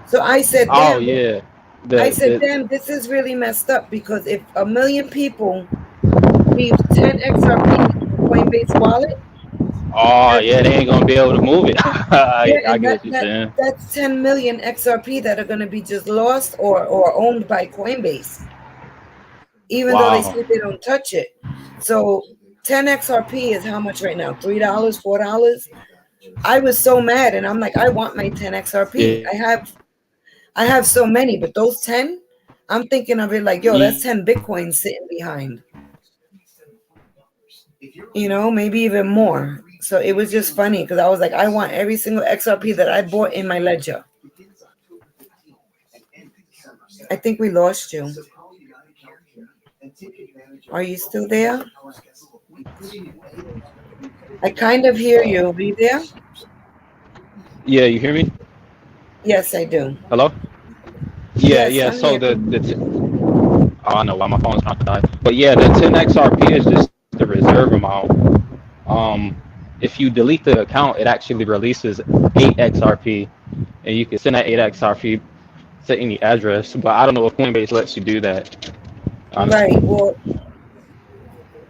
So I said, Oh damn, yeah. I The said, the damn, this is really messed up because if a million people leave 10 XRP in a Coinbase wallet, oh that's, yeah, they ain't gonna be able to move it. yeah, I and get that, what you're that saying. that's 10 million XRP that are going to be just lost or owned by Coinbase, even though they Wow. say they don't touch it. So 10 XRP is how much right now? $3, $4? I was so mad and I'm like, I want my 10 XRP. Yeah. I have so many, but those 10, I'm thinking of it like, yo, that's 10 Bitcoins sitting behind, maybe even more. So it was just funny because I was like, I want every single XRP that I bought in my ledger. I think we lost you. Are you still there? I kind of hear you. Are you there? Yeah, you hear me? Yes, I do. Hello? Yeah, Yes, yeah. I'm So here. oh, I know why my phone's trying to die. But yeah, the 10 XRP is just the reserve amount. Um, if you delete the account, it actually releases 8 XRP, and you can send that 8 XRP to any address. But I don't know if Coinbase lets you do that, Right. honestly. Well,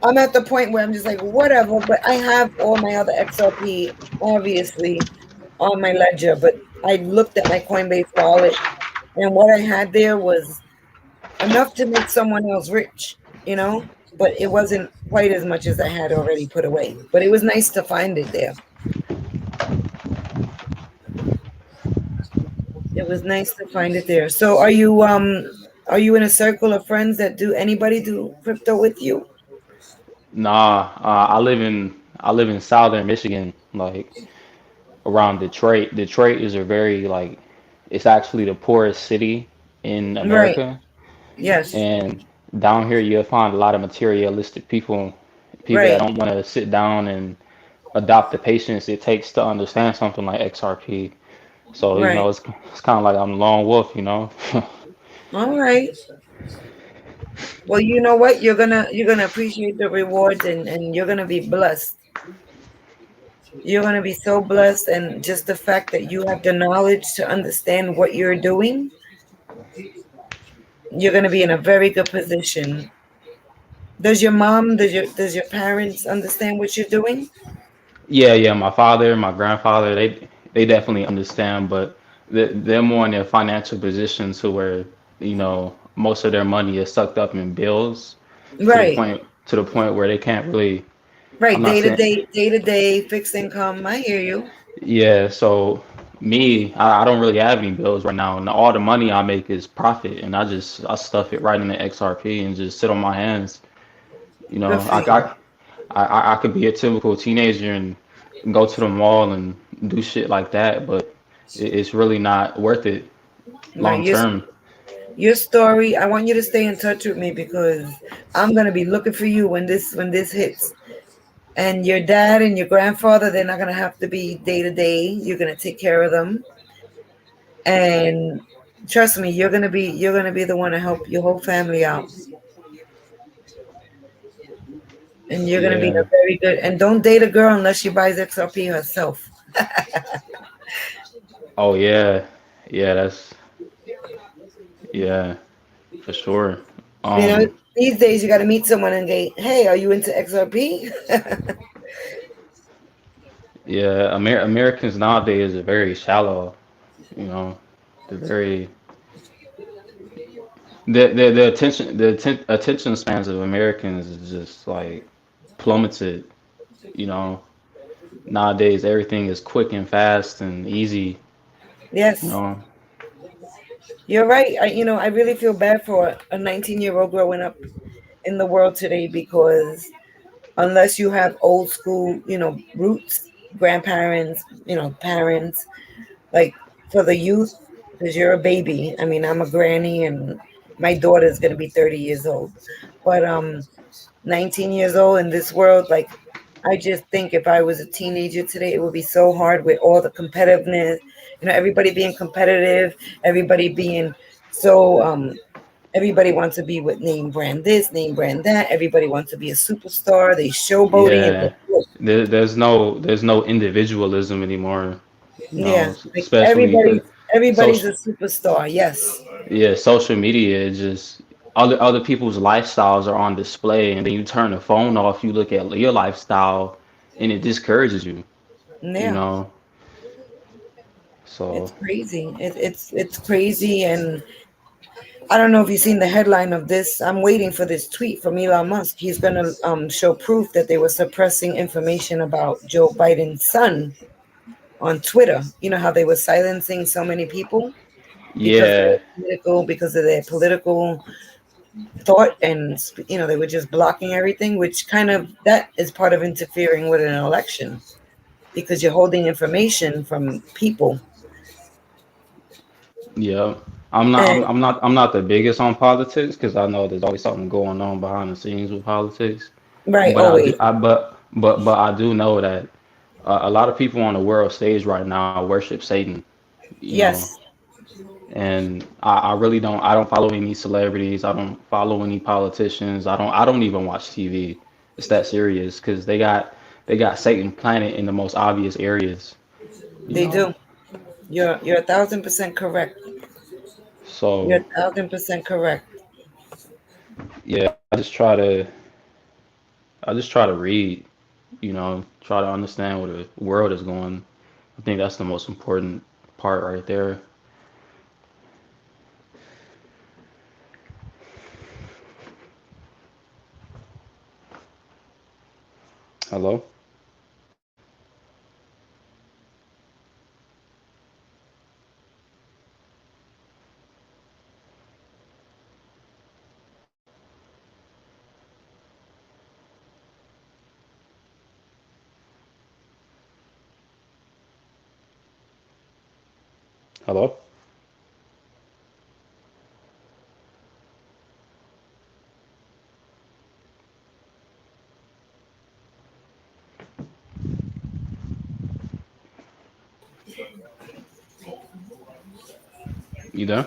I'm at the point where I'm just like, whatever, but I have all my other XRP obviously on my ledger, but I looked at my Coinbase wallet and what I had there was enough to make someone else rich, but it wasn't quite as much as I had already put away. But it was nice to find it there. It was nice to find it there. So are you in a circle of friends that do anybody do crypto with you? Nah, I live in southern Michigan, like around Detroit. Detroit is a very like it's actually the poorest city in Right. America. Yes. And down here, you'll find a lot of materialistic people, people that Right. don't want to sit down and adopt the patience it takes to understand something like XRP. So, Right. it's kind of like I'm a lone wolf. All right. Well, you know what? You're gonna appreciate the rewards and you're gonna be blessed. You're gonna be so blessed, and just the fact that you have the knowledge to understand what you're doing, you're gonna be in a very good position. Does your parents understand what you're doing? Yeah, yeah, my father, my grandfather, they definitely understand, but they're more in a financial position to where, most of their money is sucked up in bills Right. to the point where they can't really. I'm Right. not saying. Day to day, fixed income. I hear you. Yeah, so me, I don't really have any bills right now, and all the money I make is profit, and I stuff it right in the XRP and just sit on my hands. You Good know, for you. I could be a typical teenager and go to the mall and do shit like that, but it's really not worth it Right. long term. Your story. I want you to stay in touch with me because I'm gonna be looking for you when this hits. And your dad and your grandfather, they're not gonna have to be day to day. You're gonna take care of them, and trust me, you're gonna be the one to help your whole family out, and you're gonna be a Yeah. very good. And don't date a girl unless she buys XRP herself. Oh yeah. Yeah, yeah, for sure. You know, Um, these days you got to meet someone and go, "Hey, are you into XRP?" yeah, Americans nowadays are very shallow, you know. They're very the attention spans of Americans is just like plummeted. You know, nowadays everything is quick and fast and easy. You Yes, know, you're right. I really feel bad for a 19-year-old growing up in the world today because unless you have old school, roots, grandparents, parents, like for the youth, because you're a baby. I mean, I'm a granny and My daughter's gonna be 30 years old, but 19 years old in this world, like I just think if I was a teenager today, it would be so hard with all the competitiveness, everybody being competitive, everybody being so everybody wants to be with name brand this, name brand that, everybody wants to be a superstar, they showboating and Yeah, there's no individualism anymore. yeah, like Especially because everybody's a social, superstar, yes. yeah, social media is just other people's lifestyles are on display, and then you turn the phone off, you look at your lifestyle, and it discourages you. You Yeah, know, so it's crazy. It's crazy, and I don't know if you've seen the headline of this. I'm waiting for this tweet from Elon Musk. He's going to show proof that they were suppressing information about Joe Biden's son on Twitter. You know how they were silencing so many people yeah, because of their political thought, and they were just blocking everything, which kind of that is part of interfering with an election because you're holding information from people. yeah. And I'm not the biggest on politics because I know there's always something going on behind the scenes with politics. right, But I always, do, but I do know that a lot of people on the world stage right now worship Satan. You know, yes, and I really don't. I don't follow any celebrities. I don't follow any politicians. I don't even watch TV. It's that serious because they got Satan planted in the most obvious areas. You they know, do. You're 1,000% correct. You're so 1,000% correct. yeah, I just try to read. You know, try to understand where the world is going. I think that's the most important part right there. Hello, hello. You there?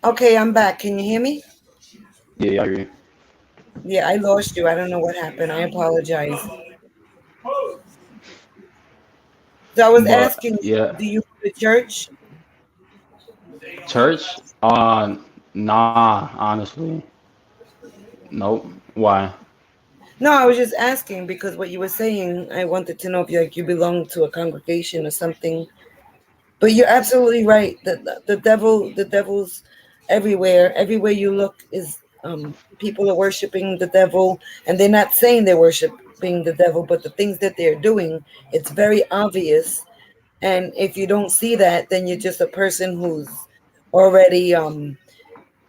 Okay, I'm back. Can you hear me? Yeah, I hear you. Yeah, I lost you. I don't know what happened. I apologize. So I was But asking you, yeah, do you go to church? church? Nah, honestly, nope. Why? No, I was just asking because what you were saying, I wanted to know if you belong to a congregation or something. But you're absolutely right. The devil's everywhere. Everywhere you look is people are worshiping the devil, and they're not saying they're worshiping the devil, but the things that they're doing, it's very obvious. And if you don't see that, then you're just a person who's already,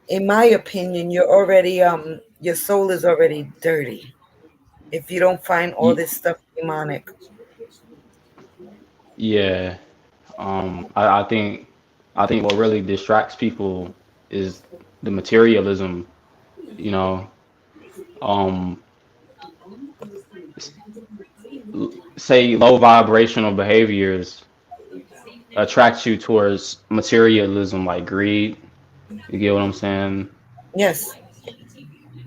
in my opinion, you're already, your soul is already dirty. If you don't find all Y- this stuff demonic, yeah. I think what really distracts people is the materialism. You know, um, s- say low vibrational behaviors attract you towards materialism, like greed. You get what I'm saying? yes.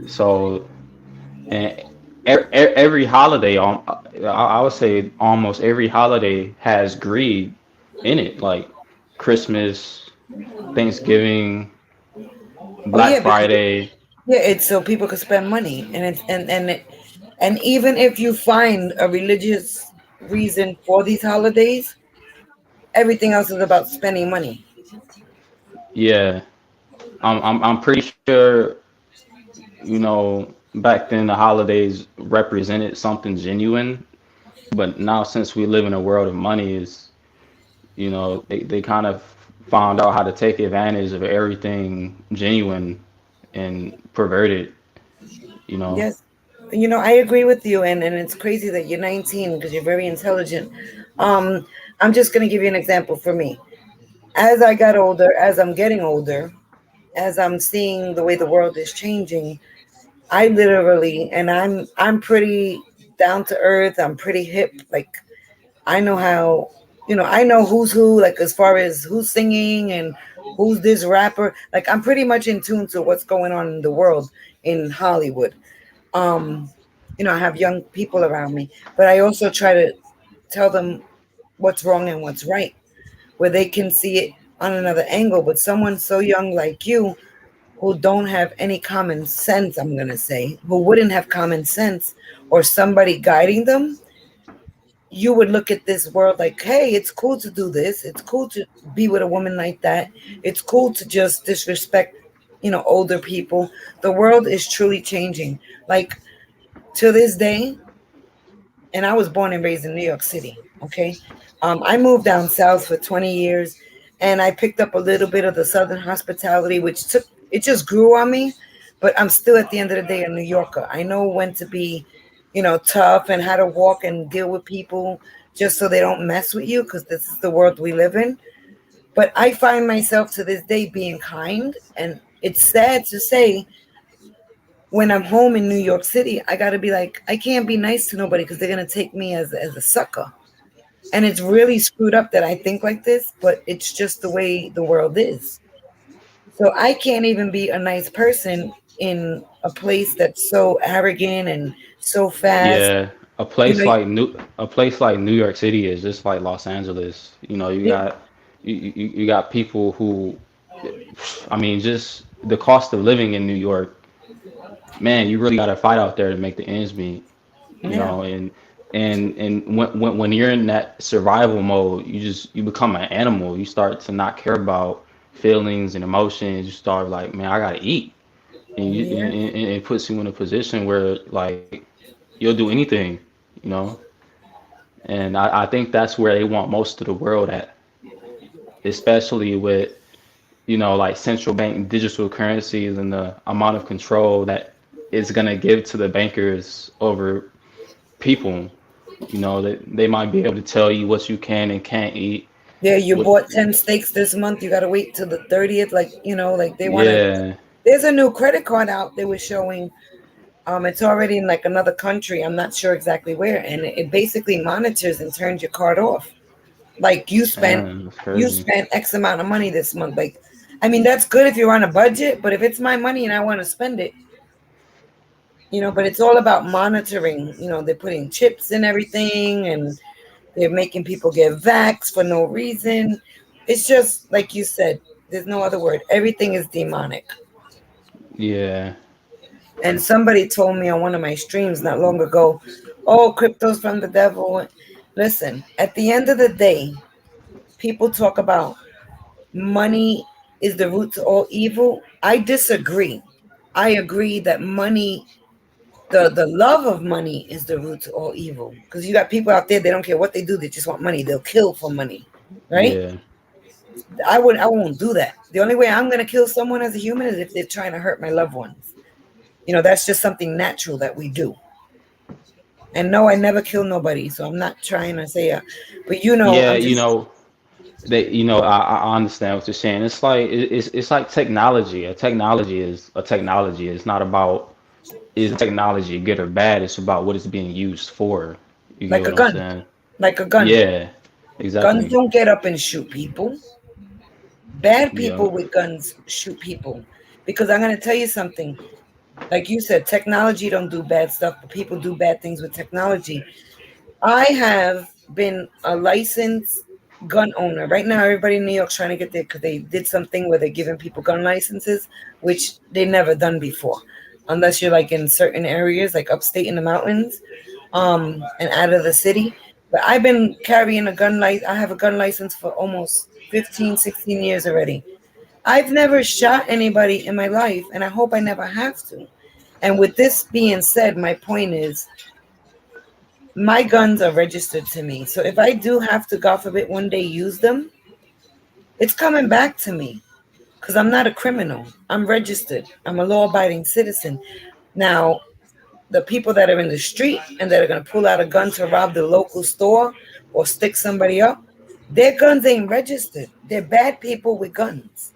So, and every holiday, I would say almost every holiday has greed in it, like Christmas, Thanksgiving, Oh Black yeah, because Friday. yeah, it's so people could spend money, and and even if you find a religious reason for these holidays, everything else is about spending money. Yeah, I'm pretty sure, back then the holidays represented something genuine, but now since we live in a world of money, they kind of found out how to take advantage of everything genuine. and perverted, you know. Yes. I agree with you, and it's crazy that you're 19 because you're very intelligent. Um, I'm just going to give you an example for me. As I got older, as I'm getting older, as I'm seeing the way the world is changing, I literally, and I'm pretty down to earth. I'm pretty hip. Like I know how, I know who's who. Like as far as who's singing and who's this rapper. Like I'm pretty much in tune to what's going on in the world in Hollywood. Um, I have young people around me, but I also try to tell them what's wrong and what's right, where they can see it on another angle. But someone so young like you who don't have any common sense, I'm going to say, who wouldn't have common sense or somebody guiding them, you would look at this world like, hey, it's cool to do this. It's cool to be with a woman like that. It's cool to just disrespect, older people. The world is truly changing. Like to this day, and I was born and raised in New York City. Okay. I moved down south for 20 years and I picked up a little bit of the southern hospitality, which it just grew on me. But I'm still at the end of the day a New Yorker. I know when to be, tough and how to walk and deal with people just so they don't mess with you because this is the world we live in. But I find myself to this day being kind. And it's sad to say when I'm home in New York City, I got to be like, I can't be nice to nobody because they're going to take me as a sucker. And it's really screwed up that I think like this, but it's just the way the world is. So I can't even be a nice person in a place that's so arrogant and so fast. Yeah, You know, A place like New York City is just like Los Angeles. You know, yeah, you got people who, I mean, just the cost of living in New York, man, you really got to fight out there to make the ends meet. You yeah, know, and when you're in that survival mode, you become an animal. You start to not care about feelings and emotions. You start like, man, I gotta eat, yeah. and it puts you in a position where like you'll do anything, you know. And I think that's where they want most of the world at, especially with like central bank digital currencies and the amount of control that it's gonna give to the bankers over people. That they might be able to tell you what you can and can't eat. Yeah, you What? bought 10 steaks this month. You got to wait till the 30th. Like, like they want to. Yeah, There's a new credit card out they were showing. It's already in like another country. I'm not sure exactly where. And it basically monitors and turns your card off. Like damn, that's you crazy. spent X amount of money this month. Like, I mean, that's good if you're on a budget, but if it's my money and I want to spend it, but it's all about monitoring. They're putting chips in everything and they're making people get vaxxed for no reason. It's just like you said, there's no other word. Everything is demonic. Yeah, And somebody told me on one of my streams not long ago, oh, crypto's from the devil. Listen, at the end of the day, people talk about money is the root to all evil. I disagree. I agree that money, the love of money is the root to all evil. Because you got people out there, they don't care what they do, they just want money. They'll kill for money. Right? yeah, I won't do that. The only way I'm gonna kill someone as a human is if they're trying to hurt my loved ones. That's just something natural that we do. And no, I never kill nobody, so I'm not trying to say, but yeah. I'm just I understand what you're saying. It's like it's like technology. A technology. It's not about is technology good or bad. It's about what it's being used for. You get like a what I'm gun, saying? like a gun. Yeah, Guns exactly. don't get up and shoot people. Bad Yeah, people with guns shoot people. Because I'm gonna tell you something. Like you said, technology don't do bad stuff, but people do bad things with technology. I have been a licensed gun owner. Right now, everybody in New York's trying to get there because they did something where they're giving people gun licenses, which they never done before, unless you're like in certain areas, like upstate in the mountains, and out of the city. But I've been carrying a gun license. I have a gun license for almost 15, 16 years already. I've never shot anybody in my life, and I hope I never have to. And with this being said, my point is my guns are registered to me. So if I do have to, God forbid, one day use them, it's coming back to me. because I'm not a criminal. I'm registered. I'm a law-abiding citizen. Now, the people that are in the street and that are going to pull out a gun to rob the local store or stick somebody up, their guns ain't registered. They're bad people with guns.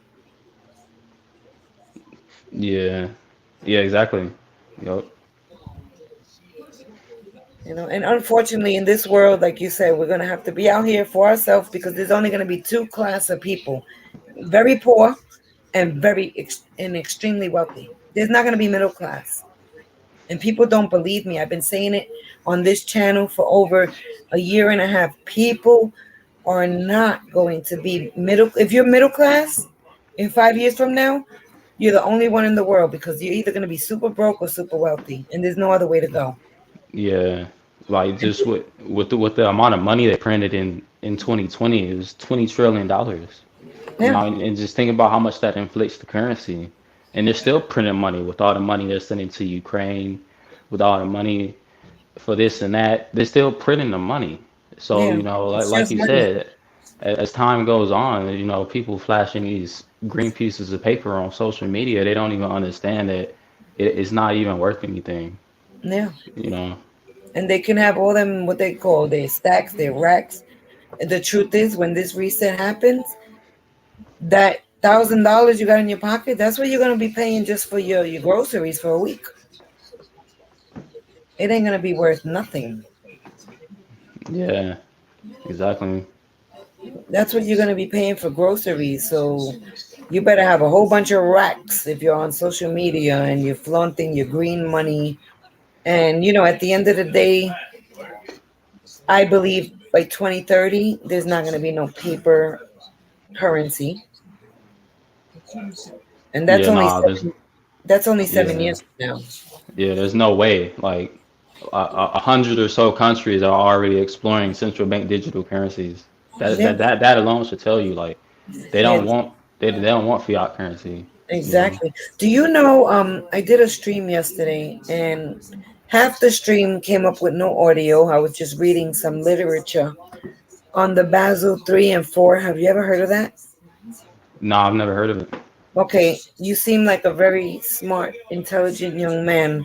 Yeah. Yeah, exactly. Yup. And unfortunately, in this world, like you said, we're going to have to be out here for ourselves because there's only going to be two class of people: very poor and and extremely wealthy. There's not going to be middle class. And people don't believe me. I've been saying it on this channel for over a year and a half. People are not going to be middle. If you're middle class in 5 years from now, you're the only one in the world because you're either going to be super broke or super wealthy, and there's no other way to go. Yeah. Like just with the amount of money they printed in 2020, it was $20 trillion. You Yeah, know, and just think about how much that inflates the currency. And they're still printing money with all the money they're sending to Ukraine, with all the money for this and that. They're still printing the money. So, yeah. you know, like It's like just you money. said, as time goes on, you know, people flashing these green pieces of paper on social media, they don't even understand that it's not even worth anything, Yeah, you know. and they can have all them what they call their stacks, their racks. The truth is, when this reset happens, that $1,000 you got in your pocket, that's what you're gonna be paying just for your groceries for a week. It ain't gonna be worth nothing. Yeah, exactly. That's what you're gonna be paying for groceries. So you better have a whole bunch of racks if you're on social media and you're flaunting your green money. And at the end of the day, I believe by 2030, there's not gonna be no paper currency, and Yeah, nah, there's that's only 7 years yeah. from now. Yeah, there's no way. Like 100 or so countries are already exploring central bank digital currencies. That Yeah, that that that alone should tell you like they yeah, don't want they don't want fiat currency. You know. exactly. Do you know? I did a stream yesterday, and half the stream came up with no audio. I was just reading some literature on the Basel 3 and 4. Have you ever heard of that? No, I've never heard of it. Okay, you seem like a very smart, intelligent young man,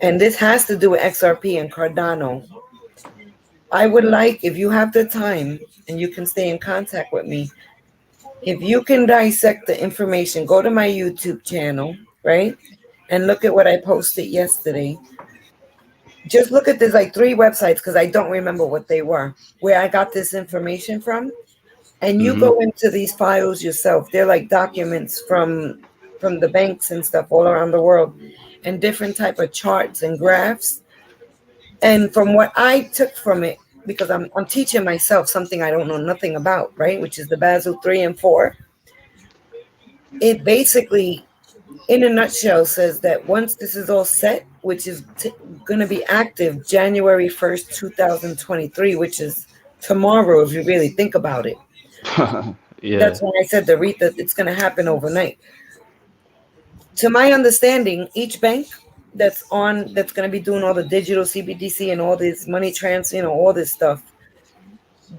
and this has to do with XRP and Cardano. I would like, if you have the time and you can stay in contact with me, if you can dissect the information, go to my YouTube channel, right? And look at what I posted yesterday. Just look at this like three websites because I don't remember what they were, where I got this information from. And you Hmm. go into these files yourself. They're like documents from the banks and stuff all around the world, and different type of charts and graphs. And from what I took from it, because I'm teaching myself something I don't know nothing about, right? Which is the Basel 3 and 4. It basically, in a nutshell, says that once this is all set, which is going to be active January 1st, 2023, which is tomorrow, if you really think about it. Yeah. That's when I said that it's going to happen overnight. To my understanding, each bank that's going to be doing all the digital CBDC and all this money all this stuff,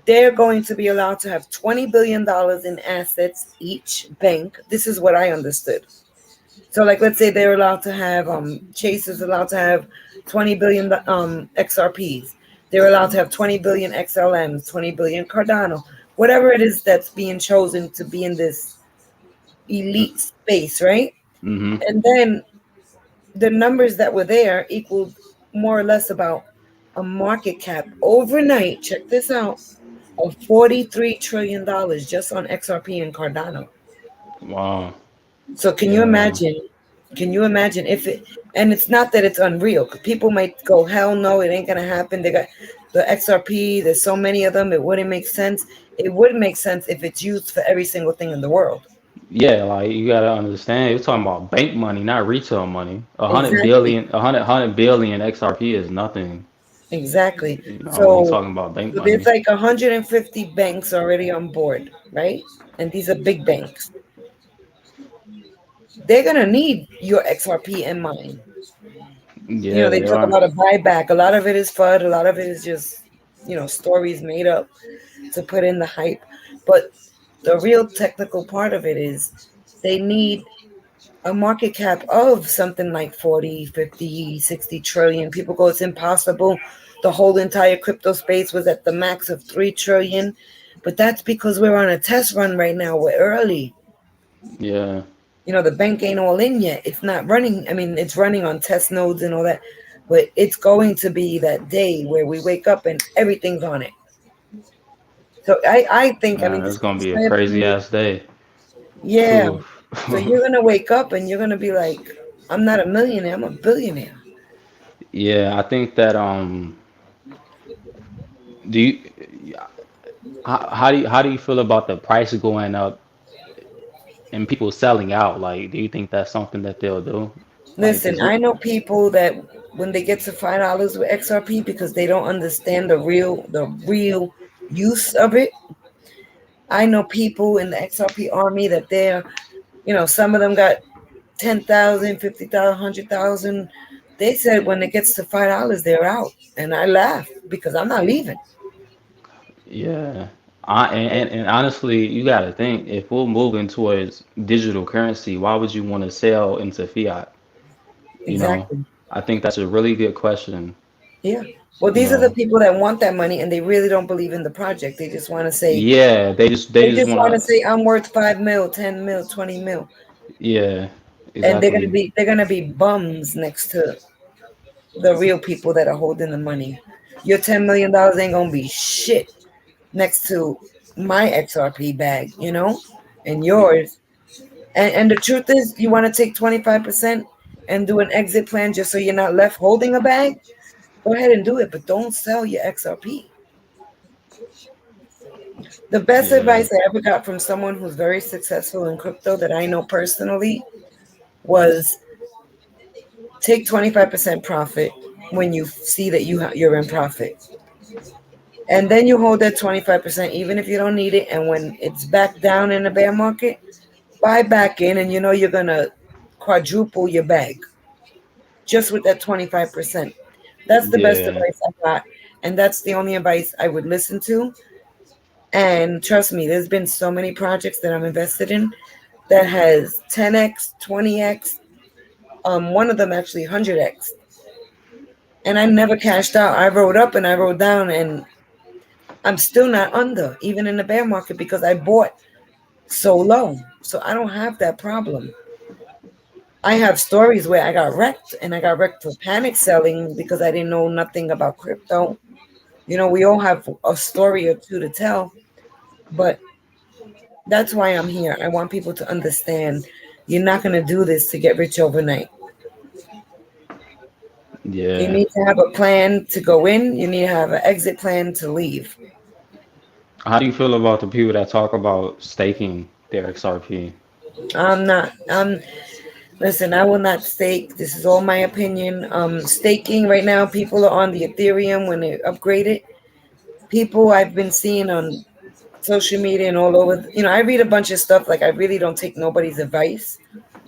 they're going to be allowed to have $20 billion in assets each bank. This is what I understood. So, like, let's say they're allowed to have Chase is allowed to have 20 billion XRPs. They're allowed to have 20 billion XLMs, 20 billion Cardano, whatever it is that's being chosen to be in this elite space, right? Hmm. And then the numbers that were there equaled more or less about a market cap overnight. Check this out, of $43 trillion just on XRP and Cardano. Wow. So can you Yeah. imagine? Can you imagine if it? And it's not that it's unreal. 'Cause people might go, "Hell no, it ain't gonna happen." They got the XRP. There's so many of them. It wouldn't make sense. It would make sense if it's used for every single thing in the world. Yeah, like you gotta understand, you're talking about bank money, not retail money. A hundred Exactly. billion, a hundred billion XRP is nothing. Exactly. You know, when you're So, talking about bank so there's money. like 150 banks already on board, right? And these are big banks. They're gonna need your XRP and mine. Yeah, They they talk are. about a buyback. A lot of it is FUD. A lot of it is just stories made up to put in the hype. But the real technical part of it is they need a market cap of something like 40, 50, 60 trillion. People go, it's impossible. The whole entire crypto space was at the max of 3 trillion. But that's because we're on a test run right now. We're early. Yeah. The bank ain't all in yet. It's not running. I mean, it's running on test nodes and all that. But it's going to be that day where we wake up and everything's on it. So I think, I mean, Man, this it's is gonna be just a my crazy opinion. ass day. Yeah. Oof. So you're gonna wake up and you're gonna be like, I'm not a millionaire, I'm a billionaire. Yeah, I think that do you how do you feel about the price going up and people selling out? Like, do you think that's something that they'll do? Like, Listen, I know people that when they get to $5 with XRP because they don't understand the real use of it. I know people in the XRP army that some of them got 10,000, 50,000, 100,000. They said when it gets to $5, they're out. And I laugh because I'm not leaving. yeah. And honestly, you got to think if we're moving towards digital currency, why would you want to sell into fiat? You know, Exactly. I think that's a really good question. Yeah. Well, You these are the know, people that want that money and they really don't believe in the project. They just want to say, yeah, they they just just want want to to, say I'm worth 5 mil, 10 mil, 20 mil. yeah, And they're gonna exactly. be they're gonna be bums next to the real people that are holding the money. Your $10 million ain't gonna be shit next to my XRP bag, and yours. And the truth is, you want to take 25% and do an exit plan just so you're not left holding a bag. Go ahead and do it, but don't sell your XRP. The best Yeah, advice I ever got from someone who's very successful in crypto that I know personally was take 25% profit when you see that you're in profit. And then you hold that 25% even if you don't need it. And when it's back down in the bear market, buy back in and you're going to quadruple your bag just with that 25%. That's the best yeah. advice I got. And that's the only advice I would listen to. And trust me, there's been so many projects that I'm invested in that has 10x, 20x, one of them actually 100x. And I never cashed out. I rode up and I rode down, and I'm still not under, even in the bear market, because I bought so low. So I don't have that problem. I have stories where I got wrecked, and I got wrecked for panic selling because I didn't know nothing about crypto. We all have a story or two to tell, but that's why I'm here. I want people to understand you're not going to do this to get rich overnight. You Yeah. need to have a plan to go in, you need to have an exit plan to leave. How do you feel about the people that talk about staking their XRP? I'm not, listen, I will not stake. This is all my opinion. Staking right now, people are on the Ethereum when they upgrade it. People I've been seeing on social media and all over, I read a bunch of stuff. Like, I really don't take nobody's advice.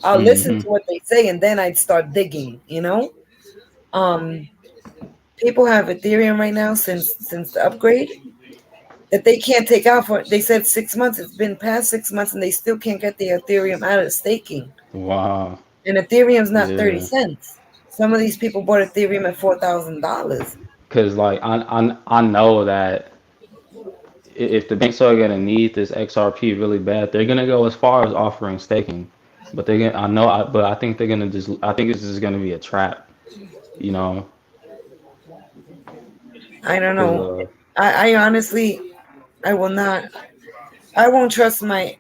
I'll listen Hmm. to what they say and then I'd start digging. Um, People have Ethereum right now since the upgrade that they can't take out for. They said 6 months. It's been past 6 months and they still can't get the Ethereum out of staking. Wow. And Ethereum's not 30 Yeah. cents. Some of these people bought Ethereum at $4,000. Because like I know that if the banks are gonna need this XRP really bad, they're gonna go as far as offering staking. But they're gonna but I think they're gonna just I think it's just gonna be a trap, you know, I don't because know. I honestly, I will not. I won't trust my.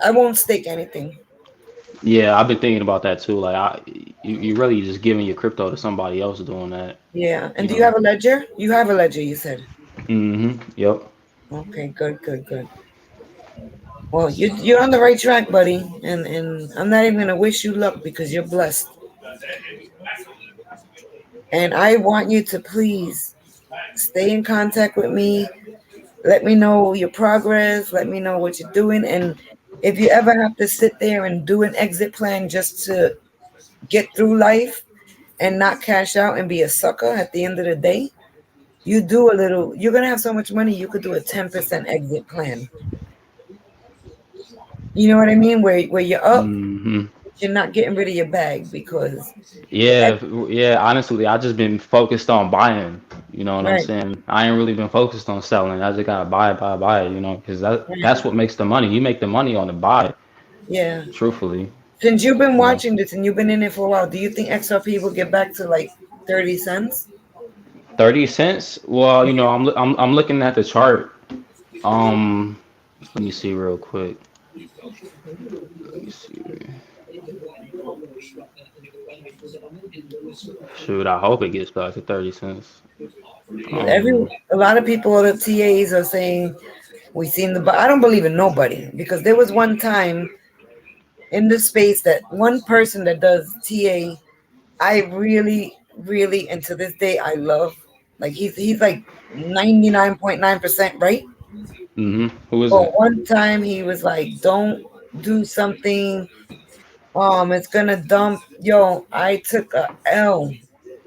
I won't stake anything. yeah, I've been thinking about that too. Like you really just giving your crypto to somebody else doing that, Yeah. And you do you know. have a ledger? You have a ledger, you said. Yep. Okay, good, good, good. Well, you're on the right track, buddy. And I'm not even gonna wish you luck because you're blessed. And I want you to please stay in contact with me. Let me know your progress. Let me know what you're doing. And if you ever have to sit there and do an exit plan just to get through life and not cash out and be a sucker at the end of the day, you're going to have so much money, you could do a 10% exit plan. You know what I mean? Where you're up, Hmm. you're not getting rid of your bag because the Yeah, yeah. Honestly, I just been focused on buying. You know what I'm right, saying? I ain't really been focused on selling. I just gotta buy, buy, buy. You know, because that's right, what makes the money. You make the money on the buy. yeah. Truthfully, Since you've been you know, watching this and you've been in it for a while, do you think XRP will get back to like 30 cents? 30 cents. Well, you know, I'm looking at the chart. Um, Let me see real quick. Let me see. Shoot, I hope it gets back to 30 cents. Every Um, a lot of people, the TAs are saying we seen the. But I don't believe in nobody because there was one time in the space that one person that does TA, I really, really, and to this day I love. Like he's like 99.9% right. who is But it? one time he was like, "Don't do something. It's gonna dump." Yo, I took a L.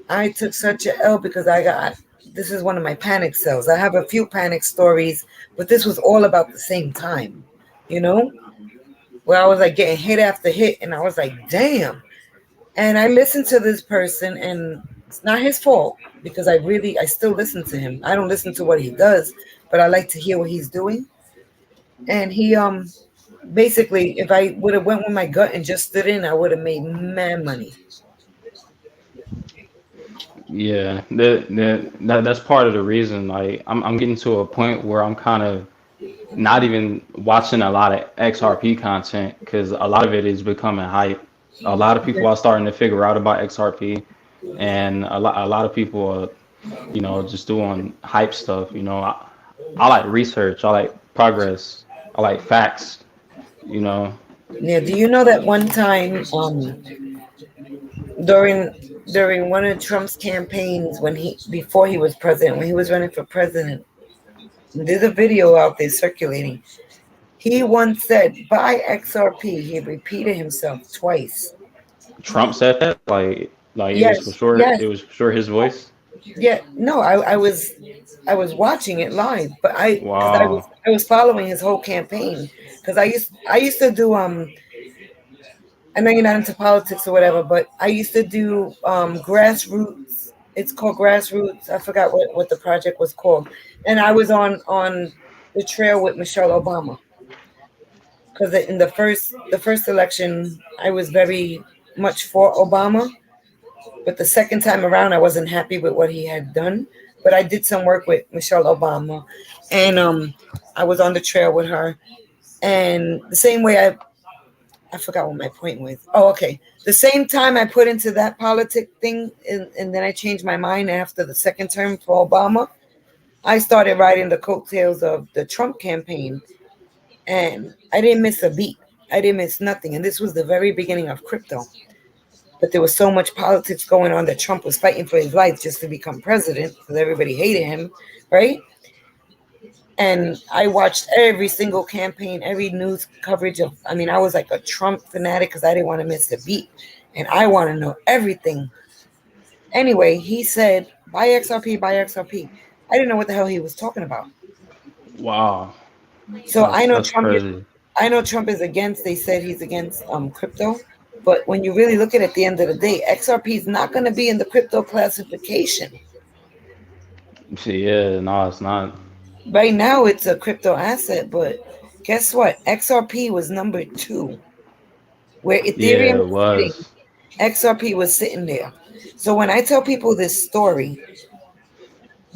I took such a L because I got. This is one of my panic cells. I have a few panic stories, but this was all about the same time. You know, where I was like getting hit after hit, and I was like, "Damn." And I listened to this person, and it's not his fault because I still listen to him. I don't listen to what he does, but I like to hear what he's doing. And he basically, if I would have went with my gut and just stood in, I would have made mad money. Yeah, that's part of the reason. Like, I'm getting to a point where I'm kind of not even watching a lot of XRP content because a lot of it is becoming hype. A lot of people are starting to figure out about XRP, and a lot of people are, just doing hype stuff. I like research. I like progress. I like facts. You know, Yeah. Do you know that one time during during one of Trump's campaigns when he before he was president, when he was running for president, there's a video out there circulating. He once said, "Buy XRP." He repeated himself twice. Trump said that. Like it was for Yes, sure. yes, It was for sure his voice. yeah. No, I was watching it live, but Wow. I was following his whole campaign because I used to do I know you're not into politics or whatever, but I used to do grassroots. It's called grassroots. I forgot what the project was called, and I was on the trail with Michelle Obama because in the first election I was very much for Obama, but the second time around I wasn't happy with what he had done. But I did some work with Michelle Obama, and I was on the trail with her, and the same way I forgot what my point was. Oh, okay. The same time I put into that politic thing, and then I changed my mind after the second term for Obama. I started riding the coattails of the Trump campaign, and I didn't miss a beat. I didn't miss nothing. And this was the very beginning of crypto. But there was so much politics going on that Trump was fighting for his life just to become president because everybody hated him, right? And I watched every single campaign, every news coverage of. I mean, I was like a Trump fanatic because I didn't want to miss a beat, and I want to know everything. Anyway, he said, "Buy XRP, buy XRP." I didn't know what the hell he was talking about. Wow. So That's crazy. I know Trump is against. They said he's against crypto, but when you really look at the end of the day, XRP is not going to be in the crypto classification. See, yeah, no, it's not. Right now, it's a crypto asset, but guess what? XRP was number two. Where Ethereum Yeah, it is sitting, was. XRP was sitting there. So when I tell people this story,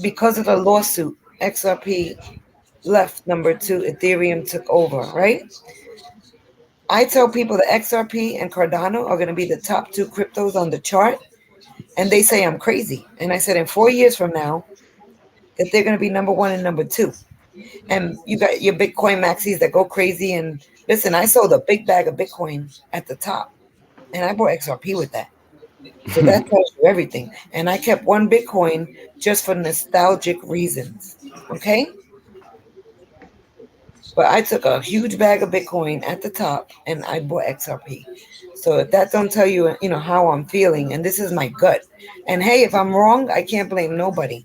because of the lawsuit, XRP left number two, Ethereum took over, right? I tell people that XRP and Cardano are going to be the top two cryptos on the chart, and they say I'm crazy. And I said in 4 years from now, that they're going to be number one and number two. And you got your Bitcoin maxis that go crazy. And listen, I sold a big bag of Bitcoin at the top, and I bought XRP with that. So that tells you everything. And I kept one Bitcoin just for nostalgic reasons. Okay. But I took a huge bag of Bitcoin at the top and I bought XRP. So if that don't tell you, you know, how I'm feeling, and this is my gut. And hey, if I'm wrong, I can't blame nobody.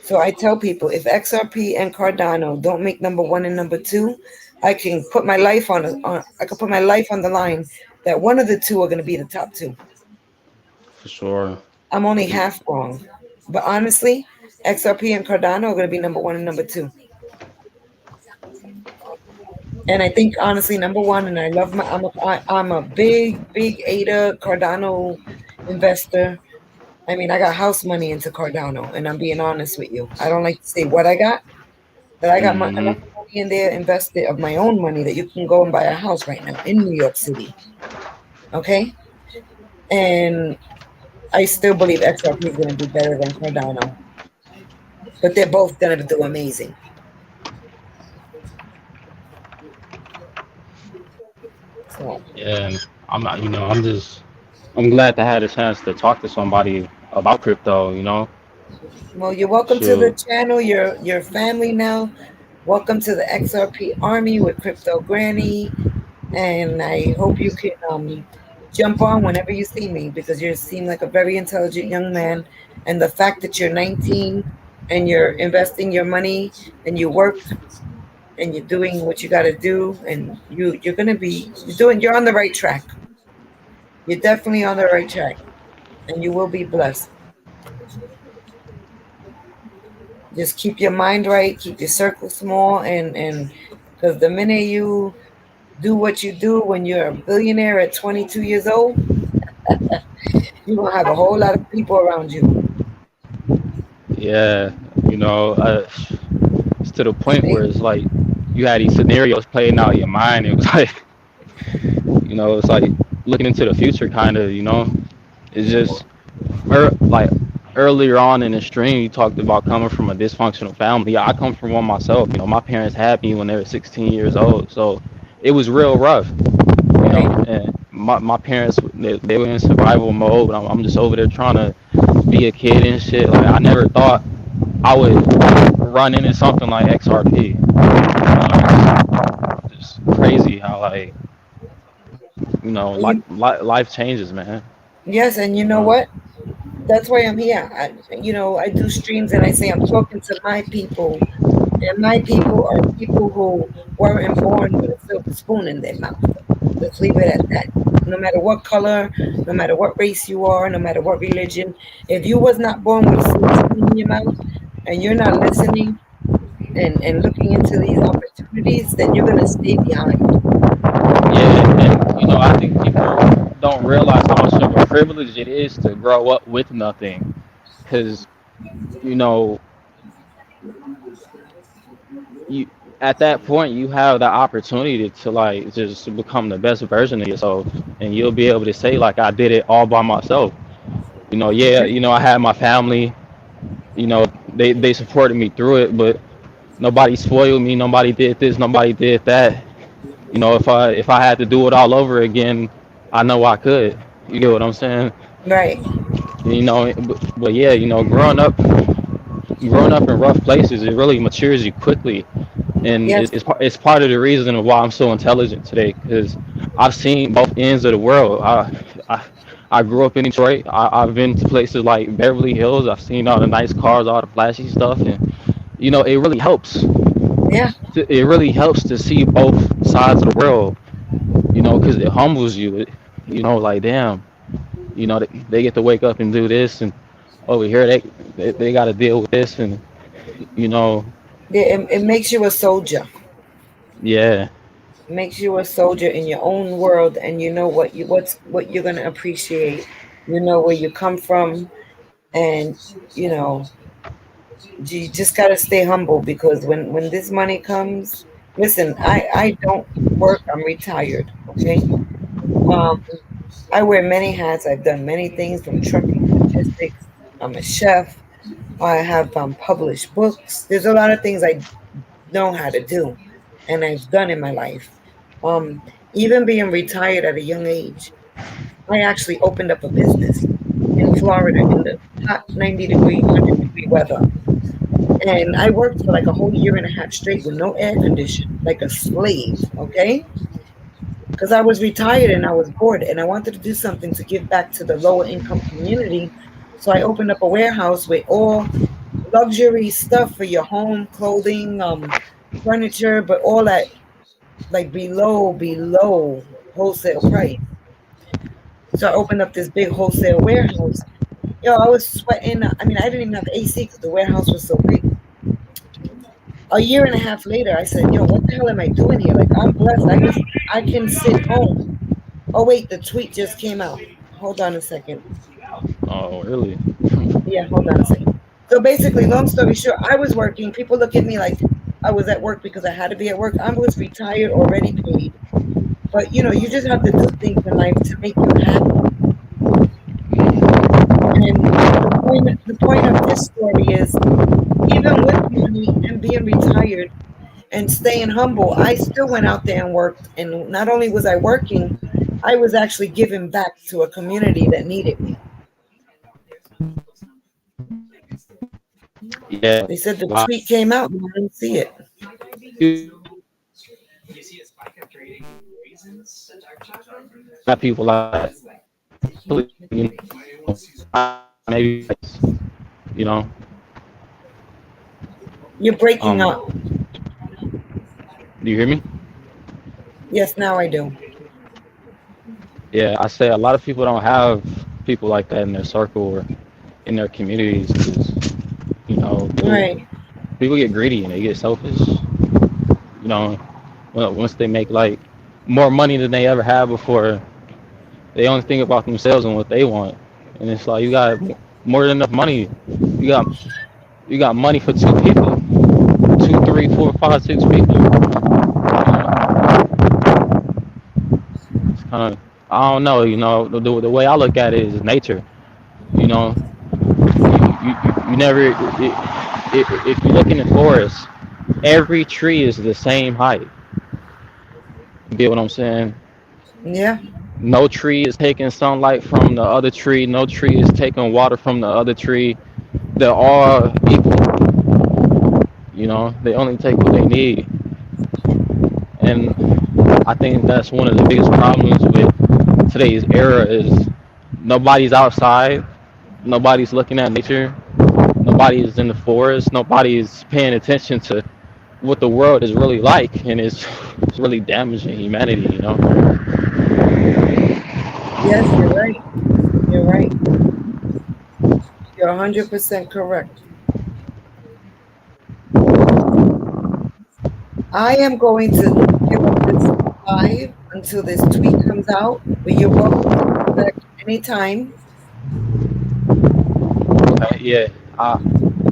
So I tell people if XRP and Cardano don't make number one and number two, I can put my life on I can put my life on the line that one of the two are going to be the top two. For sure. I'm only half wrong, but honestly, XRP and Cardano are going to be number one and number two. And I think honestly, number one, and I love I'm a big ADA Cardano investor. I mean, I got house money into Cardano, and I'm being honest with you. I don't like to say what I got, but I got enough Hmm. money in there invested of my own money that you can go and buy a house right now in New York City. Okay, and I still believe XRP is going to do better than Cardano, but they're both going to do amazing. So, Yeah, and I'm not, I'm glad to have the chance to talk to somebody about crypto, well, you're welcome to the Shoot. channel. Your family now. Welcome to the XRP Army with Crypto Granny, and I hope you can jump on whenever you see me because you seem like a very intelligent young man, and the fact that you're 19 and you're investing your money and you work and you're doing what you got to do, and you're gonna be you're on the right track. You're definitely on the right track, and you will be blessed. Just keep your mind right, keep your circle small, and because the minute you do what you do when you're a billionaire at 22 years old, you're gonna have a whole lot of people around you. Yeah, it's to the point Okay? where it's like you had these scenarios playing out in your mind. It was like, it's like looking into the future, kind of, It's just like earlier on in the stream, you talked about coming from a dysfunctional family. I come from one myself. My parents had me when they were 16 years old, so it was real rough. Right, And my parents they were in survival mode, but I'm just over there trying to be a kid and shit. Like I never thought I would run into something like XRP. It's just crazy how like you, life changes, man. yes, and you You know know. what? That's why I'm here. I do streams and I say I'm talking to my people, and my people are people who weren't born with a silver spoon in their mouth. Let's leave it at that. No matter what color, no matter what race you are, no matter what religion, if you was not born with a silver spoon in your mouth and you're not listening and looking into these opportunities, then you're gonna stay behind. Yeah, and I think people don't realize how much of a privilege it is to grow up with nothing, because you know you at that point you have the opportunity to like just become the best version of yourself, and you'll be able to say like I did it all by myself. Yeah, I had my family. They supported me through it, but nobody spoiled me. Nobody did this. Nobody did that. If I had to do it all over again, I know I could. You get what I'm saying? Right. But yeah, growing up in rough places, it really matures you quickly, and Yes. it's part of the reason of why I'm so intelligent today, because I've seen both ends of the world. I I grew up in Detroit. I've been to places like Beverly Hills. I've seen all the nice cars, all the flashy stuff, and it really helps. Yeah. It really helps to see both sides of the world. Because it humbles you. Like damn. They get to wake up and do this, and over here they got to deal with this, and you know, It makes you a soldier. yeah, Makes you a soldier in your own world, and you know what you're gonna appreciate. You know where you come from, and you know you just gotta stay humble because when this money comes, listen, I don't work. I'm retired. Okay. Um, I wear many hats. I've done many things from trucking, logistics. I'm a chef. I have published books. There's a lot of things I know how to do, and I've done in my life. Um, Even being retired at a young age, I actually opened up a business in Florida in the hot 90-degree, 100-degree weather. And I worked for like a whole year and a half straight with no air condition, like a slave, okay? Because I was retired and I was bored and I wanted to do something to give back to the lower income community. So I opened up a warehouse with all luxury stuff for your home, clothing, furniture, but all at like below wholesale price. So I opened up this big wholesale warehouse. Yo, I was sweating. I mean, I didn't even have AC because the warehouse was so big. A year and a half later, I said, "Yo, what the hell am I doing here? Like, I'm blessed. I can sit home." Oh wait, the tweet just came out. Hold on a second. Oh, really? Yeah, hold on a second. So basically, long story short, I was working. People look at me like I was at work because I had to be at work. I was retired, already paid. But you just have to do things in life to make you happy. And the point of this story is, even with money and being retired and staying humble, I still went out there and worked. And not only was I working, I was actually giving back to a community that needed me. Yeah, They said the a lot tweet came out and I didn't see it. people like that. You maybe you know, You're breaking um, up. do you hear me? Yes, now I do. Yeah, I say a lot of people don't have people like that in their circle or in their communities because Right. people get greedy and they get selfish. Once they make like more money than they ever had before, they only think about themselves and what they want. And it's like you got more than enough money. You got you got money for two people, two, three, four, five, six people. It's kind of I don't know. The way I look at it is nature. You know, you never if you look in the forest, every tree is the same height. You get what I'm saying? Yeah. No tree is taking sunlight from the other tree. No tree is taking water from the other tree. They're all equal. They only take what they need. And I think that's one of the biggest problems with today's era is nobody's outside. Nobody's looking at nature. Nobody's in the forest. Nobody's paying attention to what the world is really like, and it's really damaging humanity. Yes, you're right. You're right. You're 100% correct. I am going to give up this live until this tweet comes out, but you're welcome to come back anytime. Yeah, uh,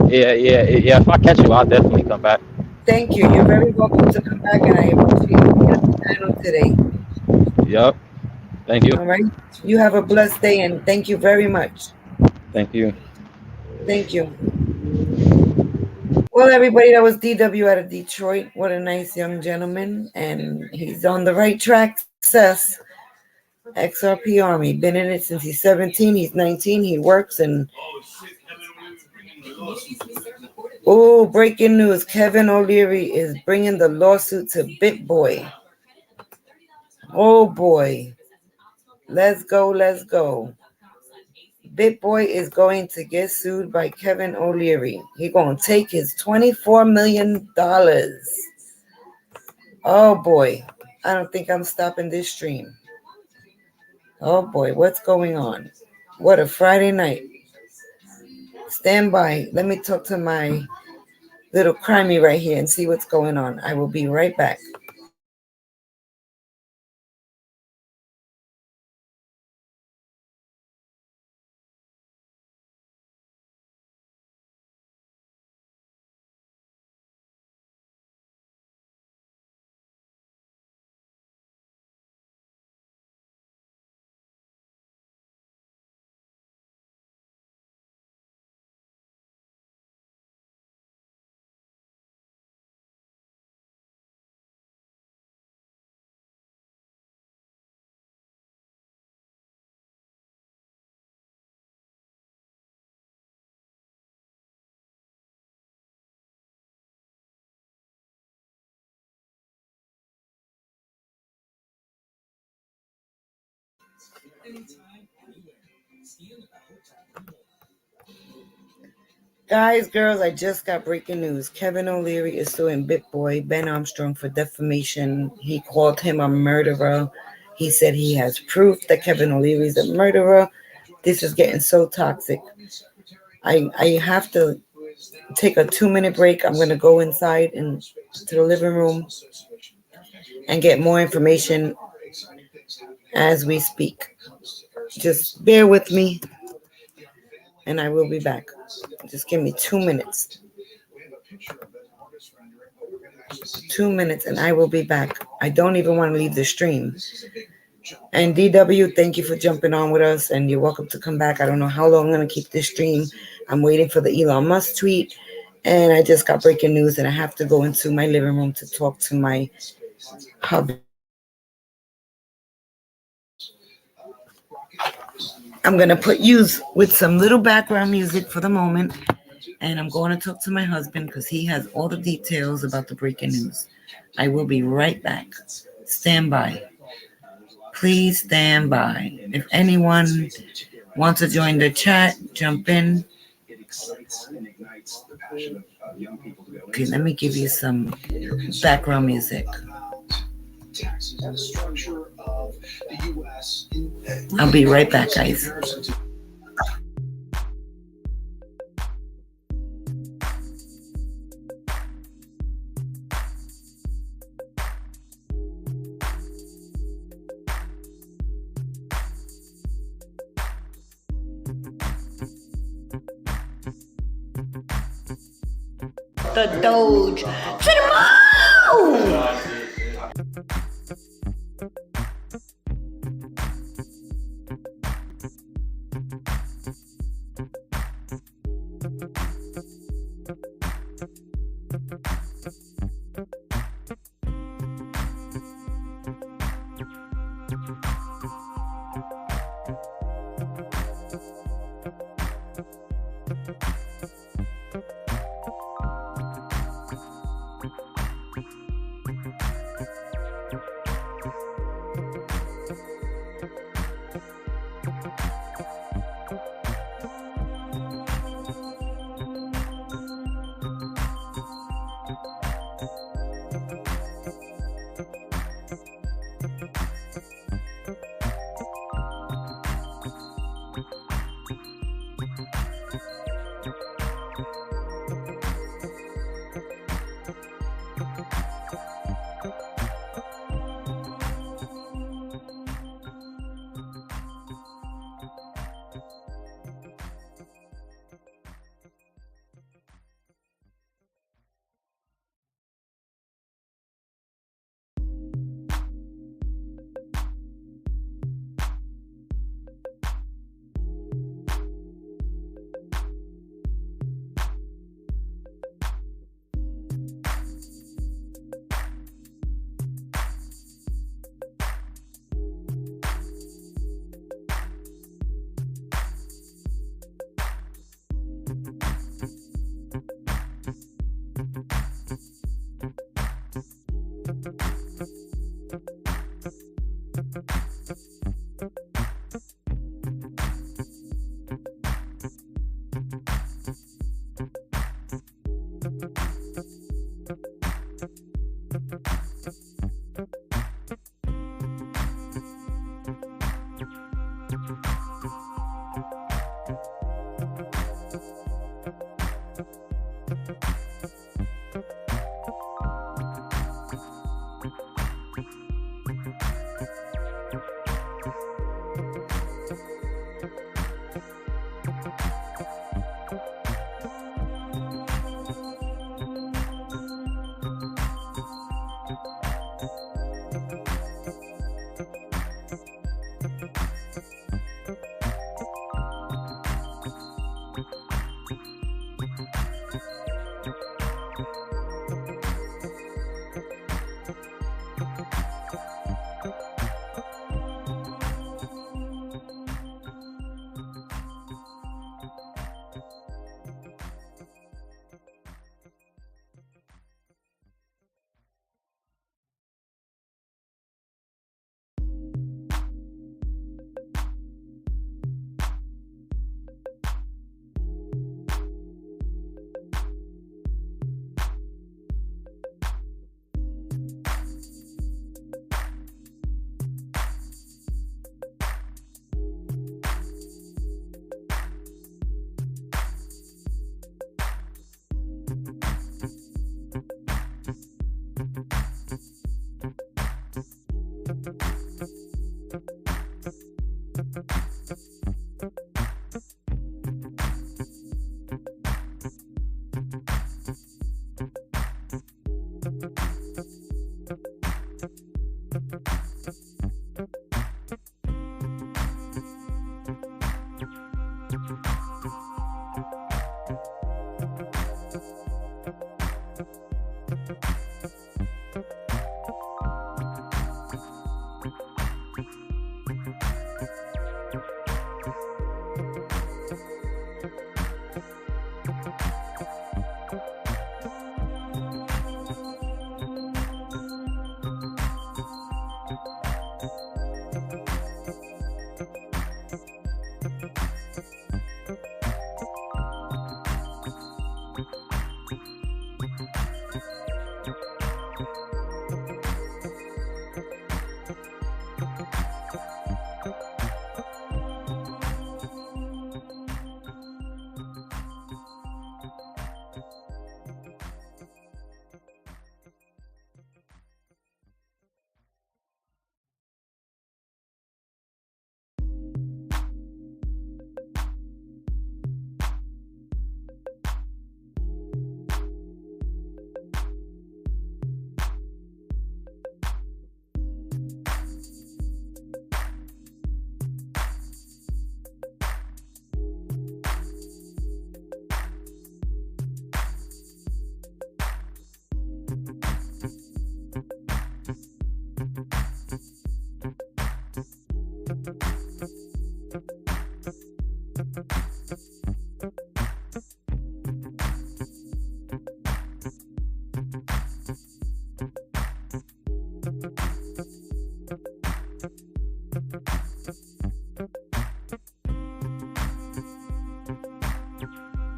yeah. If I catch you, I'll definitely come back. Thank you. You're very welcome to come back, and I appreciate you being on the panel today. Yep. Thank you. All right. You have a blessed day, and thank you very much. Thank you. Thank you. Well, everybody, that was DW out of Detroit. What a nice young gentleman, and he's on the right track. Success. XRP Army. Been in it since he's 17. He's 19. He works and oh, breaking news. Kevin O'Leary is bringing the lawsuit to BitBoy. Oh boy. Let's go. Let's go. BitBoy is going to get sued by Kevin O'Leary. He going to take his $24 million. Oh boy. I don't think I'm stopping this stream. Oh boy. What's going on? What a Friday night. Stand by. Let me talk to my little crimey right here and see what's going on. I will be right back. Guys, girls, I just got breaking news. Kevin O'Leary is suing BitBoy Ben Armstrong for defamation. He called him a murderer. He said he has proof that Kevin O'Leary is a murderer. This is getting so toxic. I have to take a 2-minute break. I'm going to go inside and to the living room and get more information as we speak. Just bear with me and I will be back. Just give me 2 minutes. 2 minutes and I will be back. I don't even want to leave the stream. And DW, thank you for jumping on with us, and you're welcome to come back. I don't know how long I'm going to keep this stream. I'm waiting for the Elon Musk tweet, and I just got breaking news, and I have to go into my living room to talk to my hubby. I'm going to put you with some little background music for the moment, and I'm going to talk to my husband because he has all the details about the breaking news. I will be right back. Stand by. Please stand by. If anyone wants to join the chat, jump in. Okay, let me give you some background music. I'll be right back, guys. The Doge to the moon!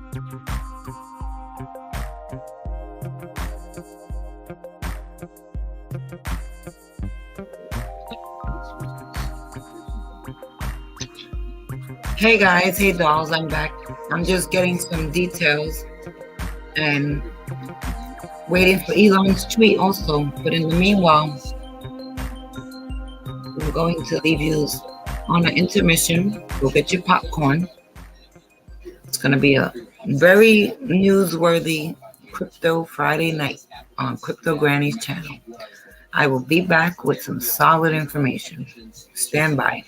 Hey guys, hey dolls, I'm back. I'm just getting some details and waiting for Elon's tweet also. But in the meanwhile, we're going to leave you on an intermission. Go get your popcorn. It's going to be a very newsworthy Crypto Friday night on Crypto Granny's channel. I will be back with some solid information. Stand by.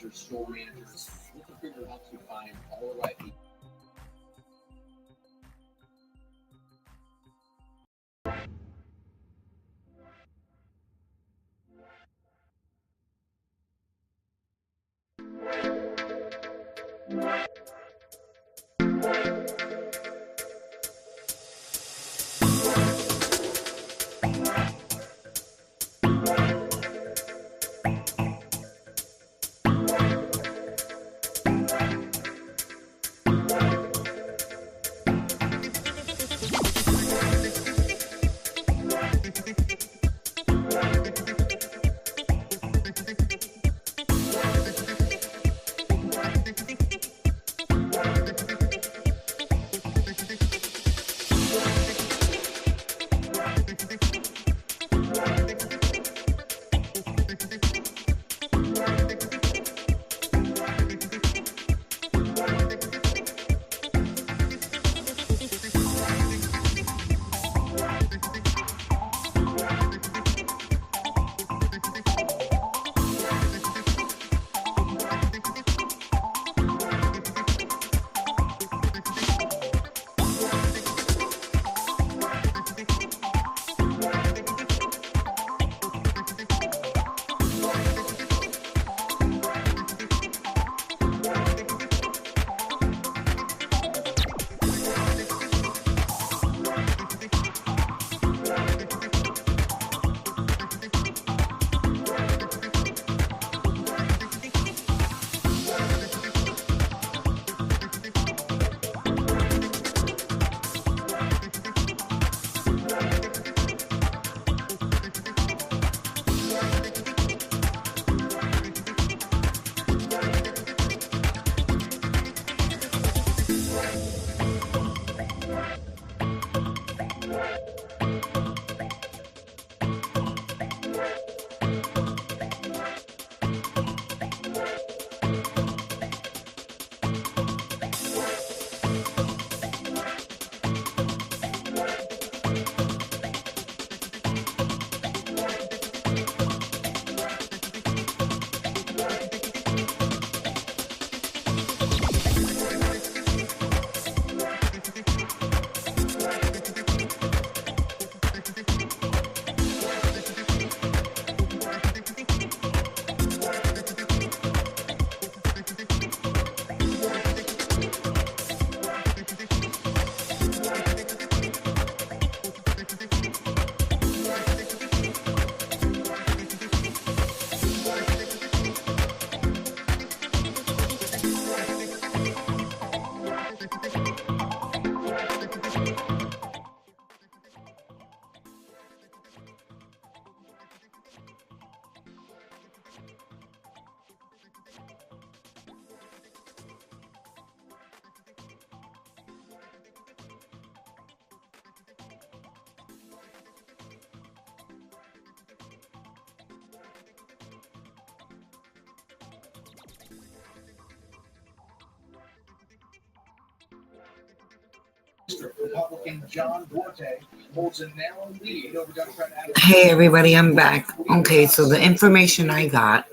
Hey everybody, I'm back. Okay, so the information I got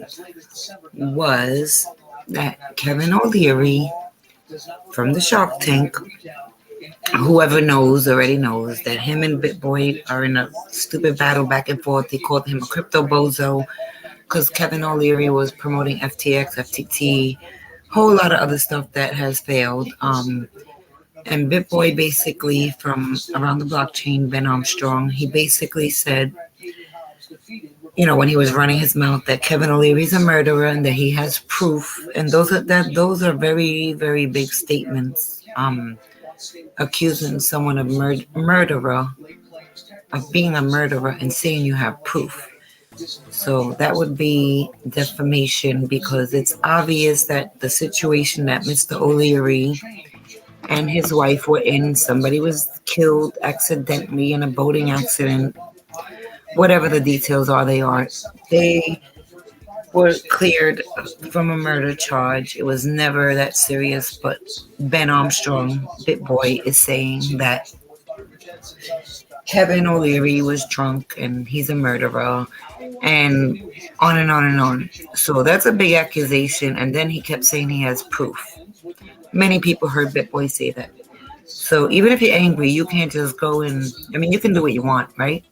was that Kevin O'Leary from the Shark Tank, whoever knows already knows that him and BitBoy are in a stupid battle back and forth. They called him a crypto bozo because Kevin O'Leary was promoting FTX, FTT, whole lot of other stuff that has failed. And BitBoy basically from around the blockchain, Ben Armstrong, he basically said, when he was running his mouth, that Kevin O'Leary is a murderer and that he has proof. And those are very, very big statements. accusing someone of murderer, of being a murderer, and saying you have proof. So that would be defamation because it's obvious that the situation that Mr. O'Leary and his wife were in, somebody was killed accidentally in a boating accident. Whatever the details are, they were cleared from a murder charge. It was never that serious, but Ben Armstrong, Bit Boy, is saying that Kevin O'Leary was drunk and he's a murderer, and on and on and on. So that's a big accusation. And then he kept saying he has proof. Many people heard Bit Boy say that. So even if you're angry, you can't just go and, I mean, you can do what you want, right?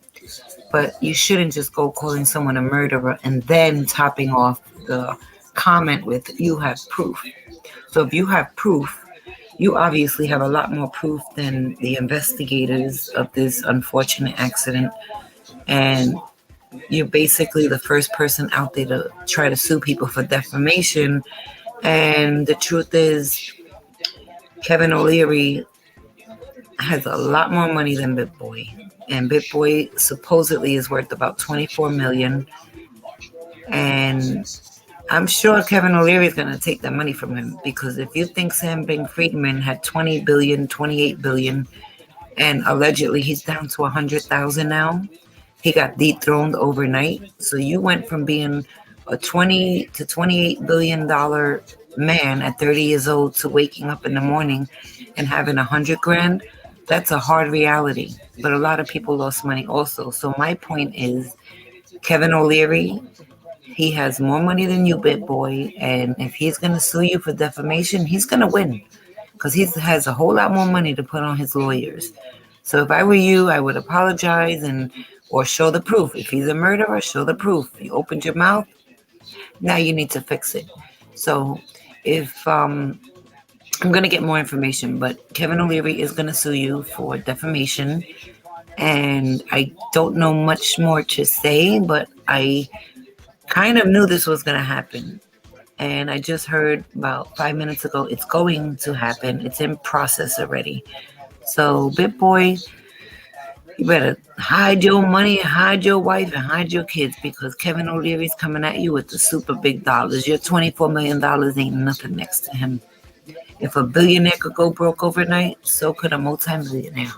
But you shouldn't just go calling someone a murderer and then topping off the comment with you have proof. So if you have proof, you obviously have a lot more proof than the investigators of this unfortunate accident. And you're basically the first person out there to try to sue people for defamation. And the truth is, Kevin O'Leary has a lot more money than Bit Boy. And Bit Boy supposedly is worth about 24 million. And I'm sure Kevin O'Leary is going to take that money from him, because if you think Sam Bankman-Friedman had 20 billion, 28 billion, and allegedly he's down to 100,000 now, he got dethroned overnight. So you went from being a 20 to 28 billion dollar man at 30 years old to waking up in the morning and having 100 grand. That's a hard reality. But a lot of people lost money also. So my point is, Kevin O'Leary, he has more money than you, Bit Boy. And if he's going to sue you for defamation, he's going to win, because he has a whole lot more money to put on his lawyers. So if I were you, I would apologize or show the proof. If he's a murderer, show the proof. You opened your mouth, now you need to fix it. So if I'm going to get more information, but Kevin O'Leary is going to sue you for defamation. And I don't know much more to say, but I kind of knew this was going to happen. And I just heard about 5 minutes ago, it's going to happen. It's in process already. So, Bit Boy, you better hide your money, hide your wife, and hide your kids, because Kevin O'Leary's coming at you with the super big dollars. Your $24 million ain't nothing next to him. If a billionaire could go broke overnight, so could a multimillionaire.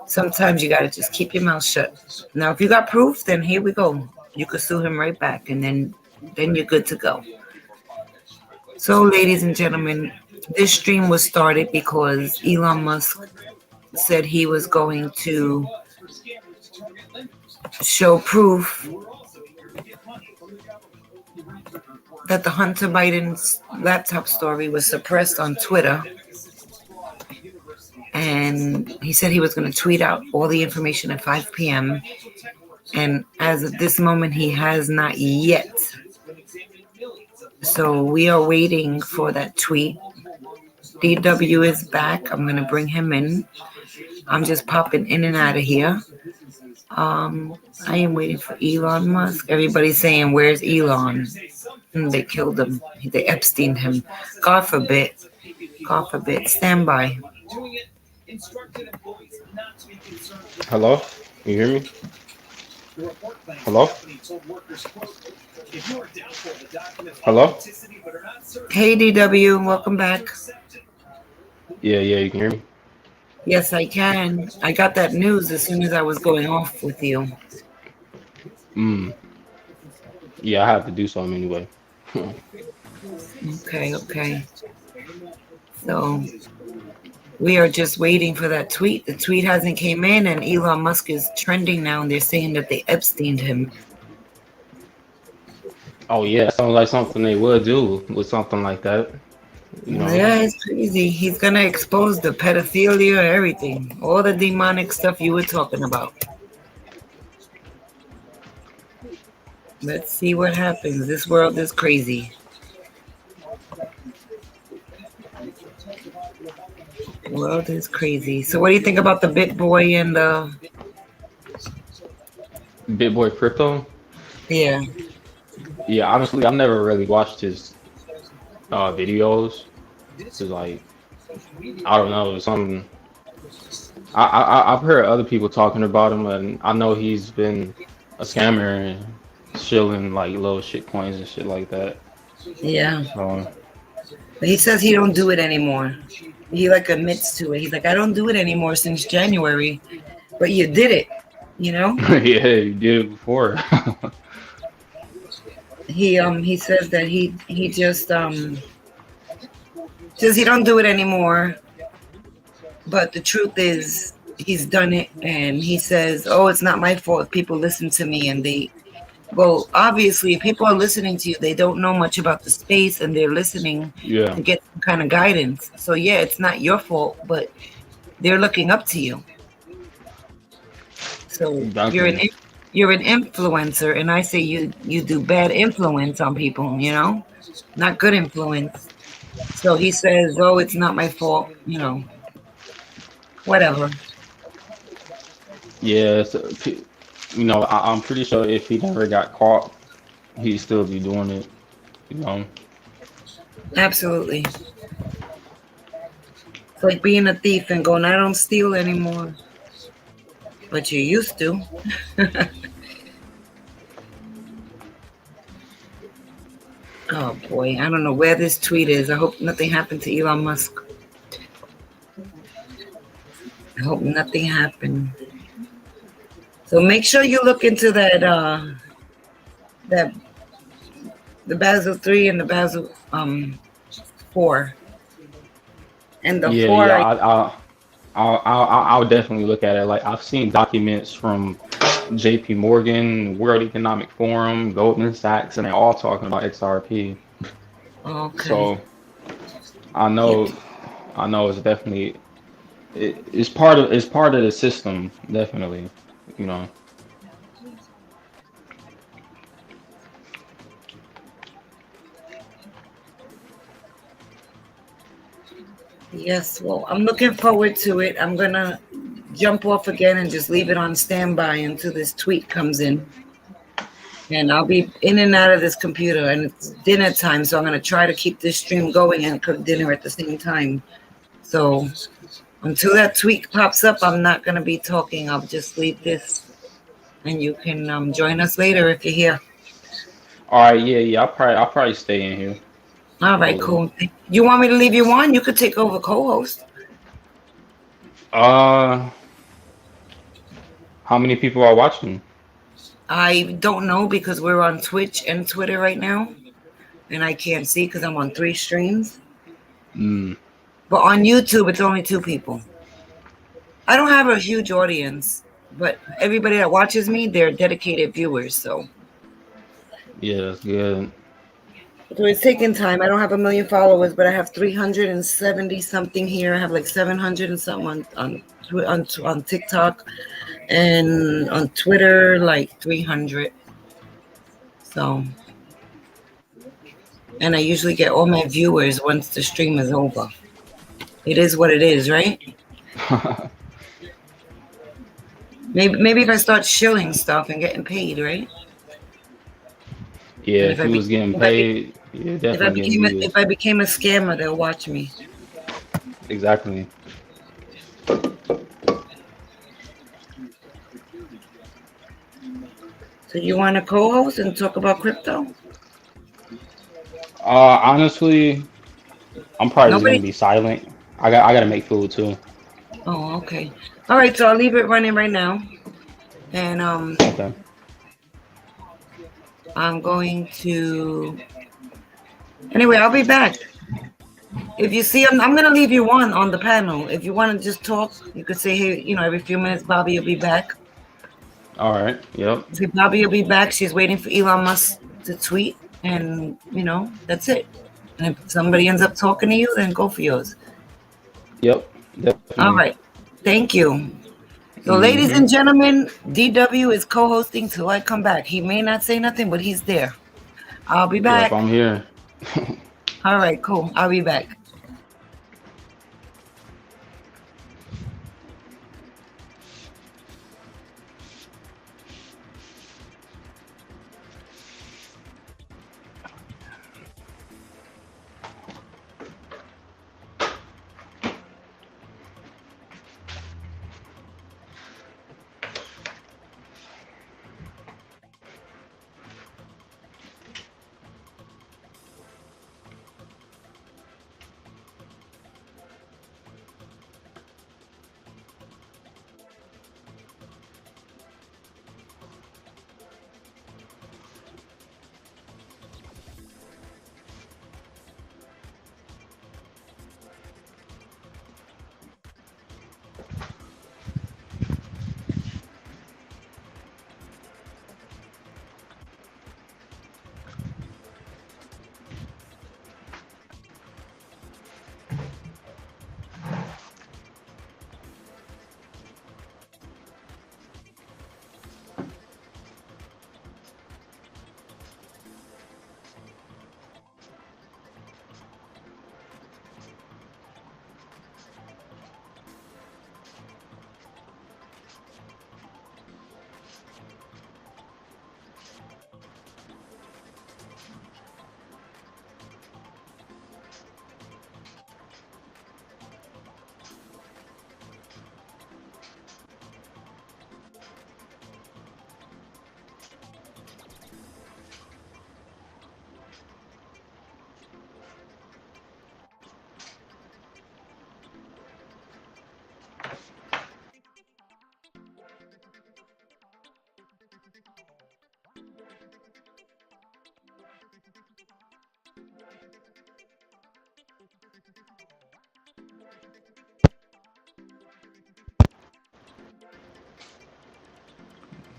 Sometimes you got to just keep your mouth shut. Now, if you got proof, then here we go. You could sue him right back, and then you're good to go. So, ladies and gentlemen, this stream was started because Elon Musk said he was going to show proof that the Hunter Biden's laptop story was suppressed on Twitter. And he said he was going to tweet out all the information at 5 p.m. And as of this moment, he has not yet. So we are waiting for that tweet. DW is back. I'm going to bring him in. I'm just popping in and out of here. I am waiting for Elon Musk. Everybody's saying, where's Elon? They killed him. They Epsteined him. God forbid. God forbid. Stand by. Hello? You hear me? Hello? Hello? Hey, DW. Welcome back. Yeah, you can hear me? Yes, I can. I got that news as soon as I was going off with you. Yeah, I have to do something anyway. Okay. So we are just waiting for that tweet. The tweet hasn't came in, and Elon Musk is trending now, and they're saying that they Epsteined him. Oh yeah, sounds like something they would do with something like that. You know? Yeah, it's crazy. He's gonna expose the pedophilia, everything, all the demonic stuff you were talking about. Let's see what happens. This world is crazy. World is crazy. So what do you think about the Bit Boy and the Bit Boy Crypto? Yeah. Yeah, honestly, I've never really watched his videos. This is like I don't know, some I've heard other people talking about him, and I know he's been a scammer and shilling like little shit coins and shit like that. Yeah. So But he says he don't do it anymore. He like admits to it. He's like, I don't do it anymore since January. But you did it, you know? yeah, he did it before. He says that he just says he don't do it anymore. But the truth is he's done it, and he says, oh, it's not my fault if people listen to me and they, well, obviously if people are listening to you, they don't know much about the space and they're listening Yeah, to get some kind of guidance. So yeah, it's not your fault, but they're looking up to you. So exactly. you're an influencer, and I say you do bad influence on people, you know, not good influence. So he says, oh, it's not my fault, you know, whatever. Yeah, I'm pretty sure if he never got caught, he'd still be doing it. You know. Absolutely. It's like being a thief and going, I don't steal anymore, but you used to. Oh boy, I don't know where this tweet is. I hope nothing happened to Elon Musk. I hope nothing happened. So make sure you look into that the Basel 3 and the Basel 4. And the Yeah, 4 yeah. I I'll definitely look at it. Like I've seen documents from J.P. Morgan, World Economic Forum, Goldman Sachs, and they're all talking about XRP. okay. So I Yeah. know, I know it's definitely it's part of the system, definitely. You know. Yes, well, I'm looking forward to it. I'm gonna jump off again and just leave it on standby until this tweet comes in. And I'll be in and out of this computer, and it's dinner time, so I'm gonna try to keep this stream going and cook dinner at the same time. So until that tweet pops up, I'm not gonna be talking. I'll just leave this, and you can join us later if you're here. All right, yeah, yeah. I'll probably stay in here All for a right, little. cool. You want me to leave you on? You could take over co-host. Uh, how many people are watching? I don't know because we're on Twitch and Twitter right now, and I can't see because I'm on 3 streams. Mm, But on YouTube, it's only 2 people. I don't have a huge audience, but everybody that watches me, they're dedicated viewers. yeah, that's good. So it's taking time. I don't have a million followers, but I have 370 something here. I have like 700 and something on TikTok, and on Twitter like 300. So, and I usually get all my viewers once the stream is over. It is what it is, right? Maybe if I start shilling stuff and getting paid, right? Yeah, And if you was getting paid, you're definitely getting if views. I became a scammer, they'll watch me. Exactly. So you want to co-host and talk about crypto? Honestly, I'm probably just gonna Nobody. be silent. I gotta make food too. Oh, okay. All right. So I'll leave it running right now, and Okay. I'm going to. Anyway, I'll be back. If you see, I'm gonna leave you on the panel. If you want to just talk, you could say, hey, every few minutes, Bobby will be back. All right. Yep. See, Bobby will be back. She's waiting for Elon Musk to tweet, and that's it. And if somebody ends up talking to you, then go for yours. Yep. All Definitely. right. Thank you. So, ladies Hmm. and gentlemen, DW is co-hosting till I come back. He may not say nothing, but he's there. I'll be Yep. back. I'm here. All right, cool. I'll be back.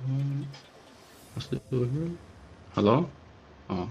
Um, I still here. Hello? Oh.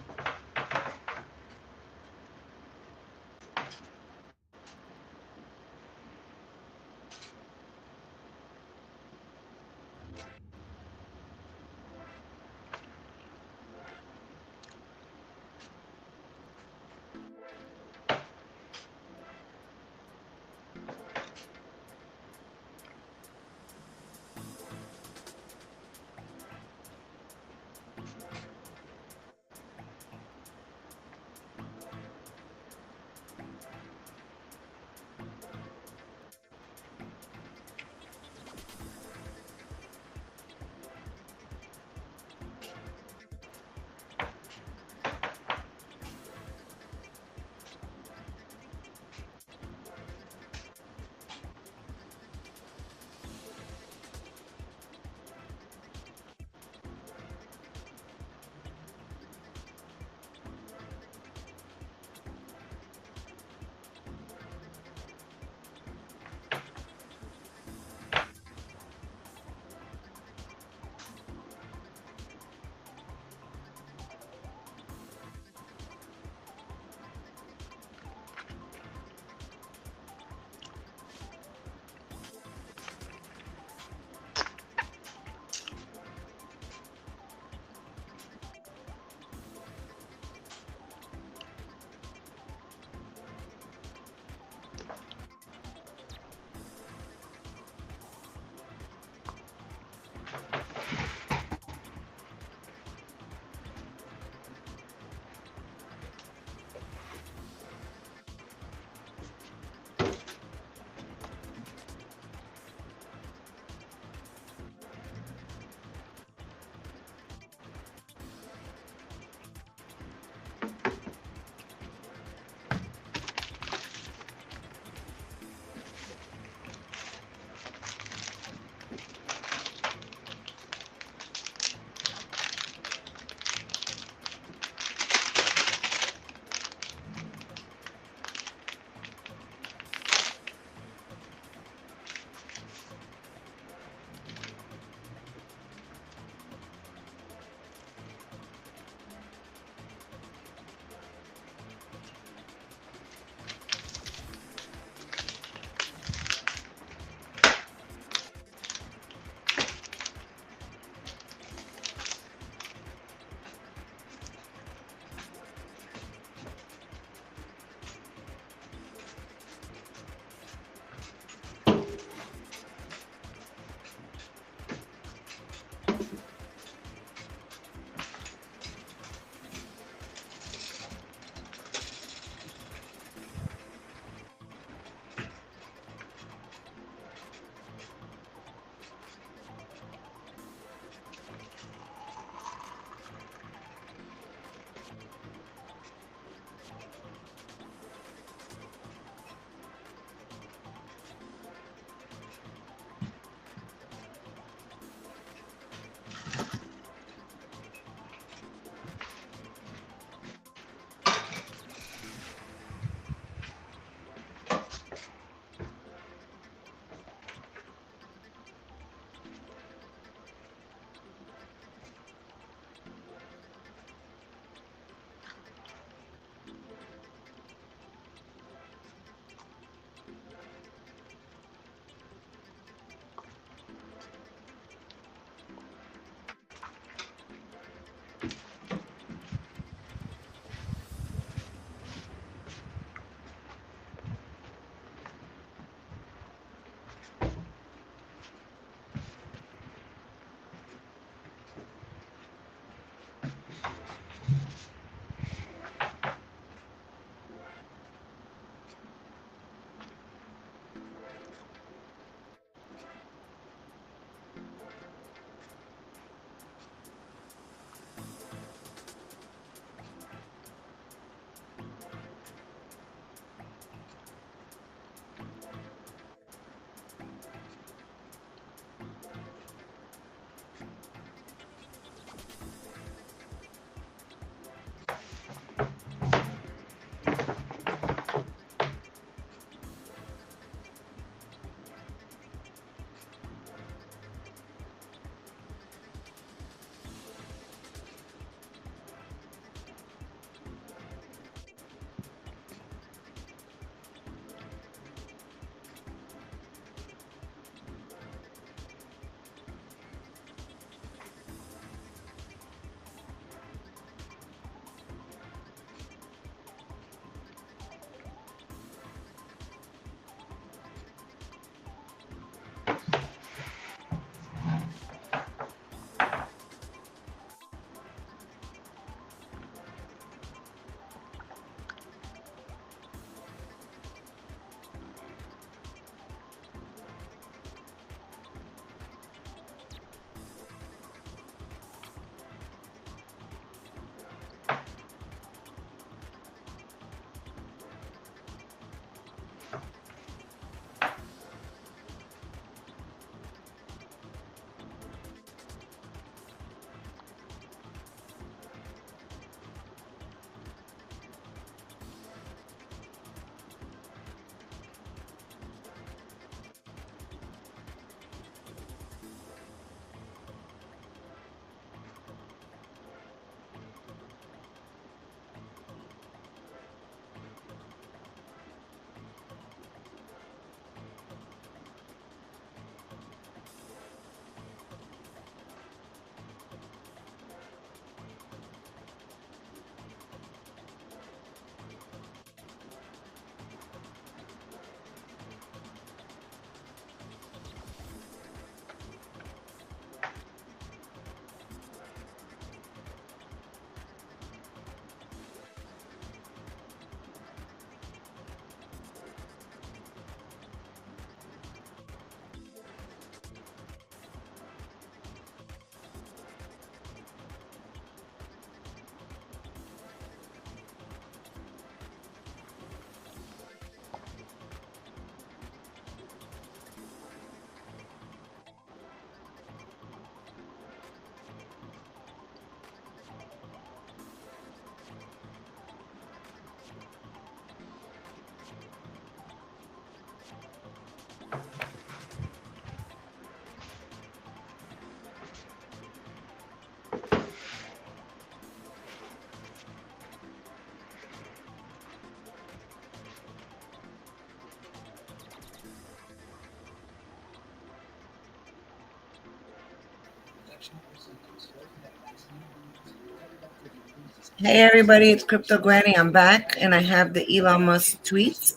Hey everybody, it's Crypto Granny. I'm back and I have the Elon Musk tweets.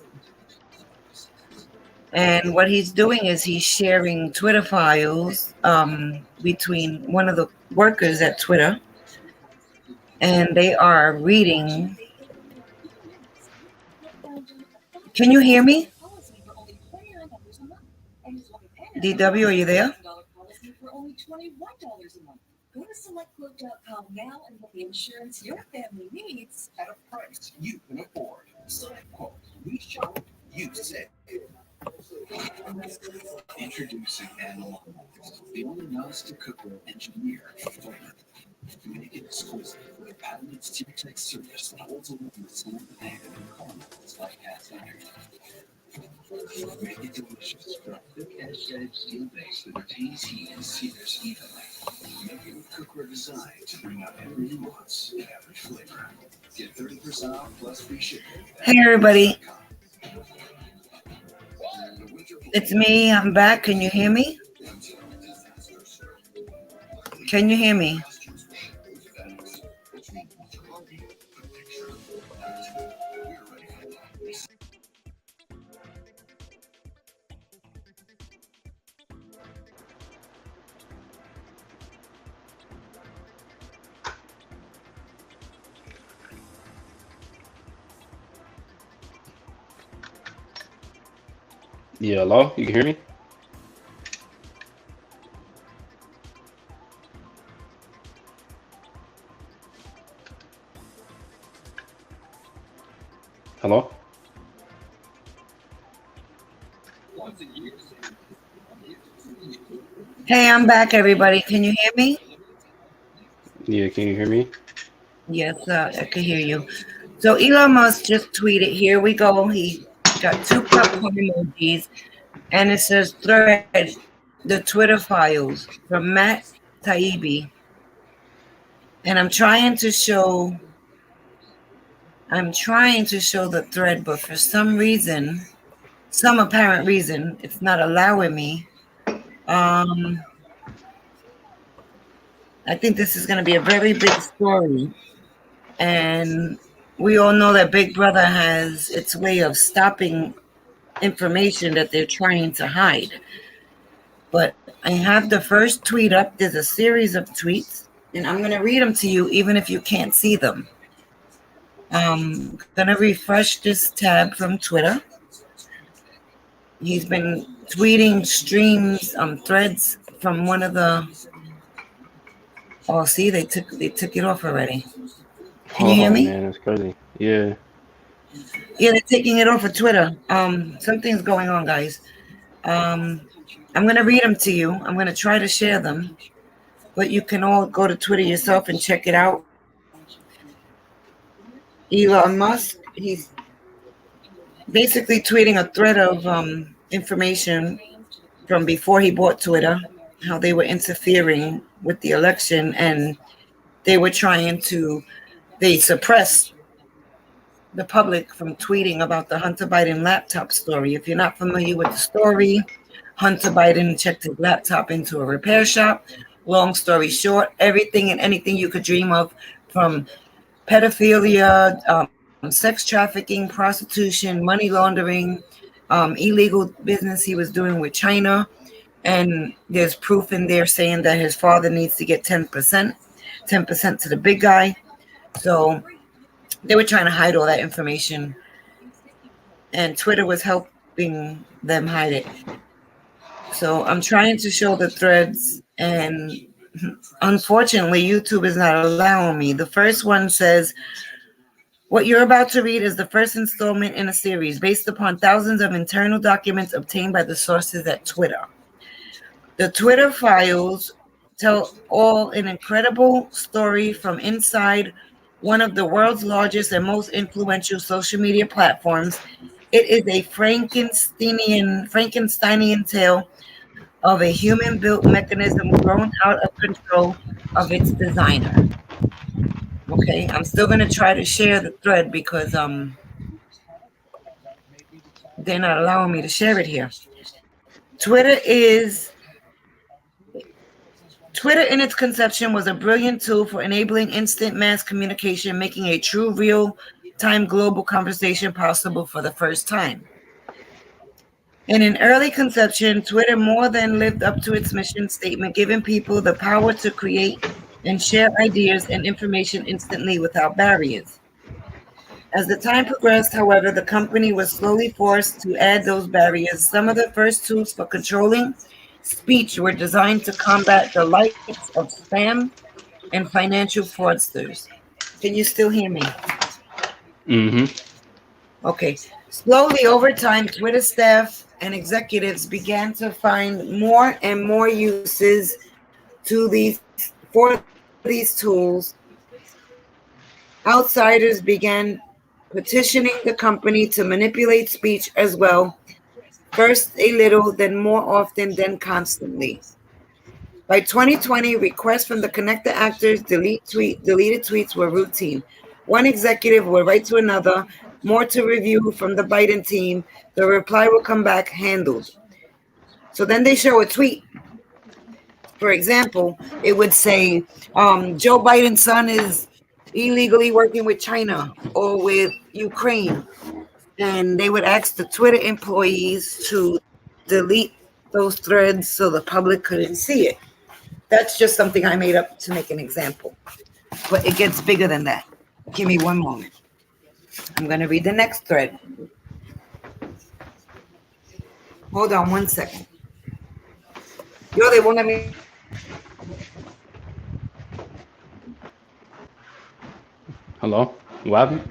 And what he's doing is he's sharing Twitter files between one of the workers at Twitter, and they are reading. Can you hear me? DW, are you there? Hey everybody, it's me. I'm back. Can you hear me? Can you hear me? Yeah, hello? You can hear me? Hello? Hey, I'm back, everybody. Can you hear me? Yeah, can you hear me? Yes, I can hear you. So Elon Musk just tweeted, here we go. He got two popcorn emojis, and it says thread, the Twitter files from Matt Taibbi. And I'm trying to show the thread, but for some reason, some apparent reason, it's not allowing me. Um, I think this is going to be a very big story. And we all know that Big Brother has its way of stopping information that they're trying to hide. But I have the first tweet up. There's a series of tweets, and I'm going to read them to you, even if you can't see them. I'm going to refresh this tab from Twitter. He's been tweeting streams, threads from one of the. Oh, see, they took it off already. Can you hear Oh me? man, that's crazy. Yeah. Yeah, they're taking it off of Twitter. Something's going on, guys. Um, I'm gonna read them to you. I'm gonna try to share them, but you can all go to Twitter yourself and check it out. Elon Musk, he's basically tweeting a thread of information from before he bought Twitter, how they were interfering with the election and they were trying to, they suppressed the public from tweeting about the Hunter Biden laptop story. If you're not familiar with the story, Hunter Biden checked his laptop into a repair shop. Long story short, everything and anything you could dream of, from pedophilia, sex trafficking, prostitution, money laundering, illegal business he was doing with China. And there's proof in there saying that his father needs to get 10%, 10% to the big guy. So they were trying to hide all that information, and Twitter was helping them hide it. So I'm trying to show the threads, and unfortunately, YouTube is not allowing me. The first one says, what you're about to read is the first installment in a series based upon thousands of internal documents obtained by the sources at Twitter. The Twitter files tell all an incredible story from inside one of the world's largest and most influential social media platforms. It is a Frankensteinian tale of a human-built mechanism grown out of control of its designer. Okay, I'm still gonna try to share the thread because they're not allowing me to share it here. Twitter is Twitter in its conception was a brilliant tool for enabling instant mass communication, making a true real-time global conversation possible for the first time. In an early conception, Twitter more than lived up to its mission statement, giving people the power to create and share ideas and information instantly without barriers. As the time progressed, however, the company was slowly forced to add those barriers. Some of the first tools for controlling speech were designed to combat the likes of spam and financial fraudsters. Can you still hear me? Mm-hmm. Okay. Slowly over time, Twitter staff and executives began to find more and more uses to these for these tools. Outsiders began petitioning the company to manipulate speech as well, first a little, then more often, then constantly. By 2020, requests from the connected actors deleted tweets were routine. One executive would write to another, more to review from the Biden team. The reply would come back handled. So then they show a tweet. For example, it would say, Joe Biden's son is illegally working with China or with Ukraine. And they would ask the Twitter employees to delete those threads so the public couldn't see it. That's just something I made up to make an example. But it gets bigger than that. Give me one moment. I'm going to read the next thread. Hold on one second. Yo, they won't let me read the next thread. Hello? What happened?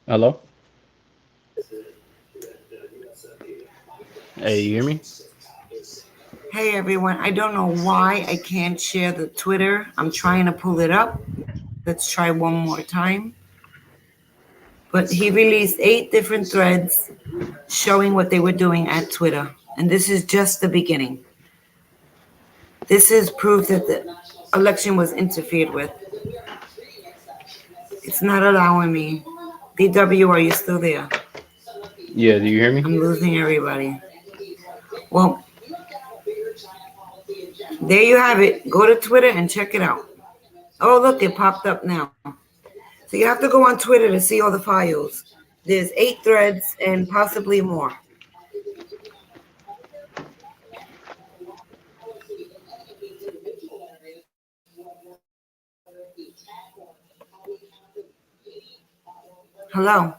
Hello? Hey, you hear me? Hey everyone, I don't know why I can't share the Twitter. I'm trying to pull it up. Let's try one more time. But he released 8 different threads showing what they were doing at Twitter. And this is just the beginning. This is proof that the election was interfered with. It's not allowing me. DW, are you still there? Yeah, do you hear me? I'm losing everybody. Well, there you have it. Go to Twitter and check it out. Oh, look, it popped up now. So you have to go on Twitter to see all the files. There's 8 threads and possibly more. Hello.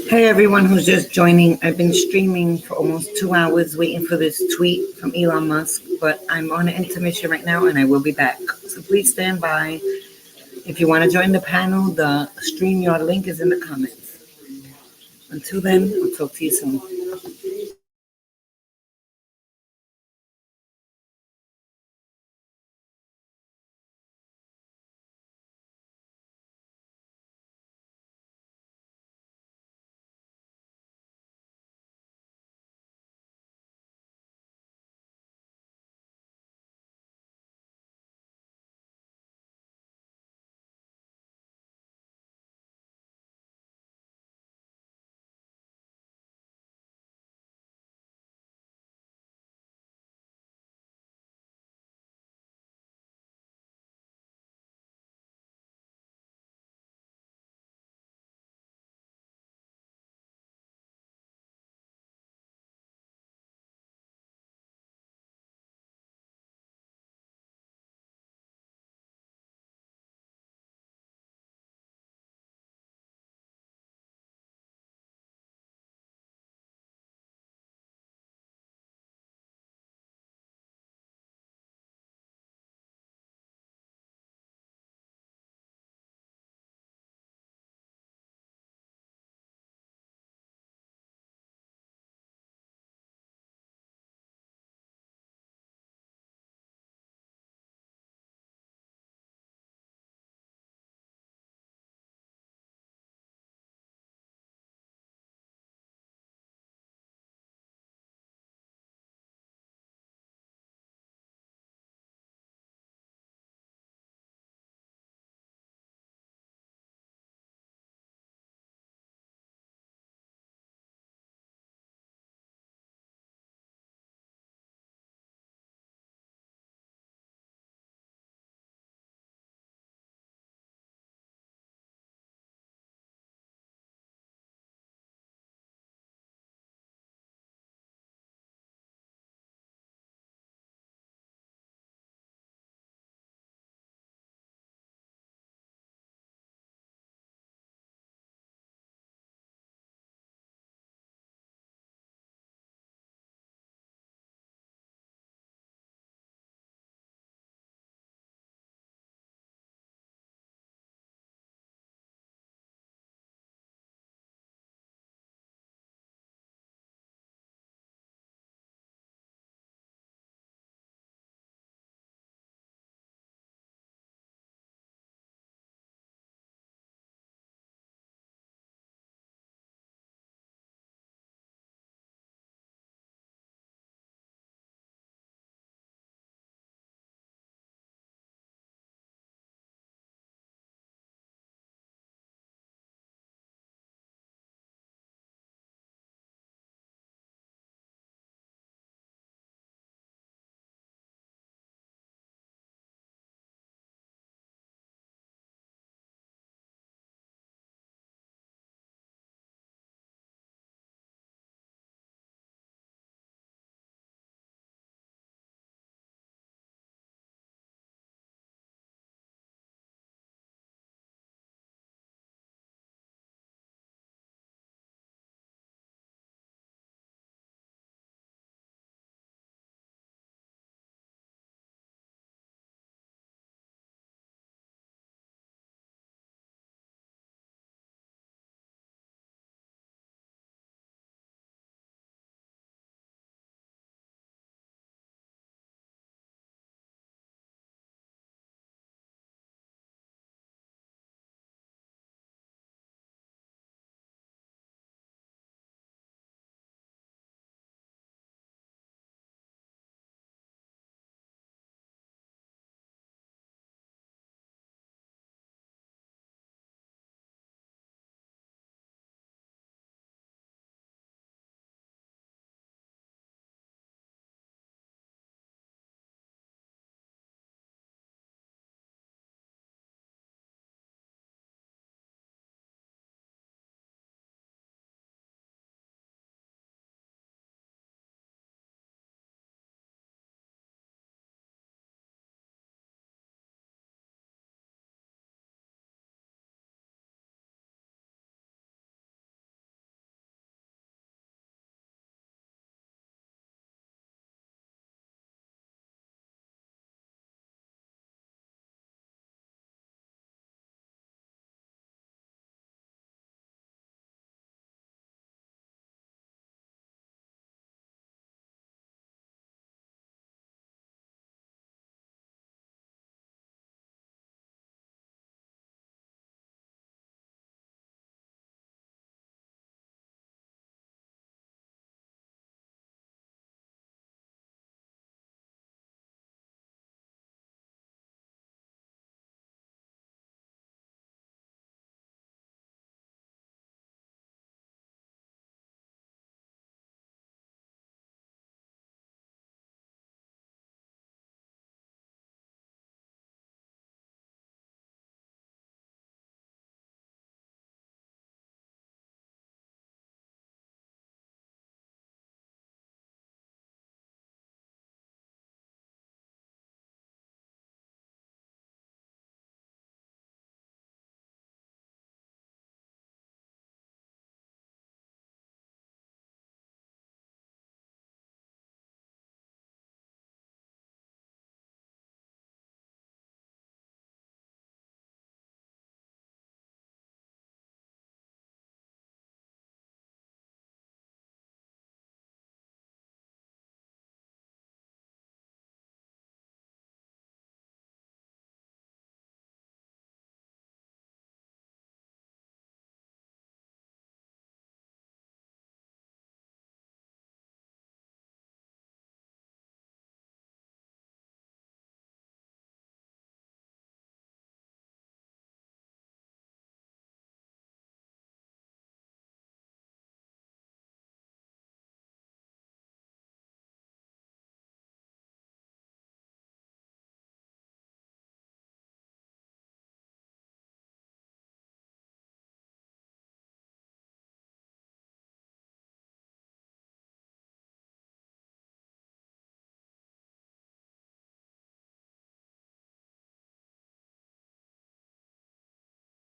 Hey everyone who's just joining. I've been streaming for almost 2 hours waiting for this tweet from Elon Musk, but I'm on an intermission right now and I will be back. So please stand by. If you want to join the panel, the StreamYard link is in the comments. Until then, I'll talk to you soon.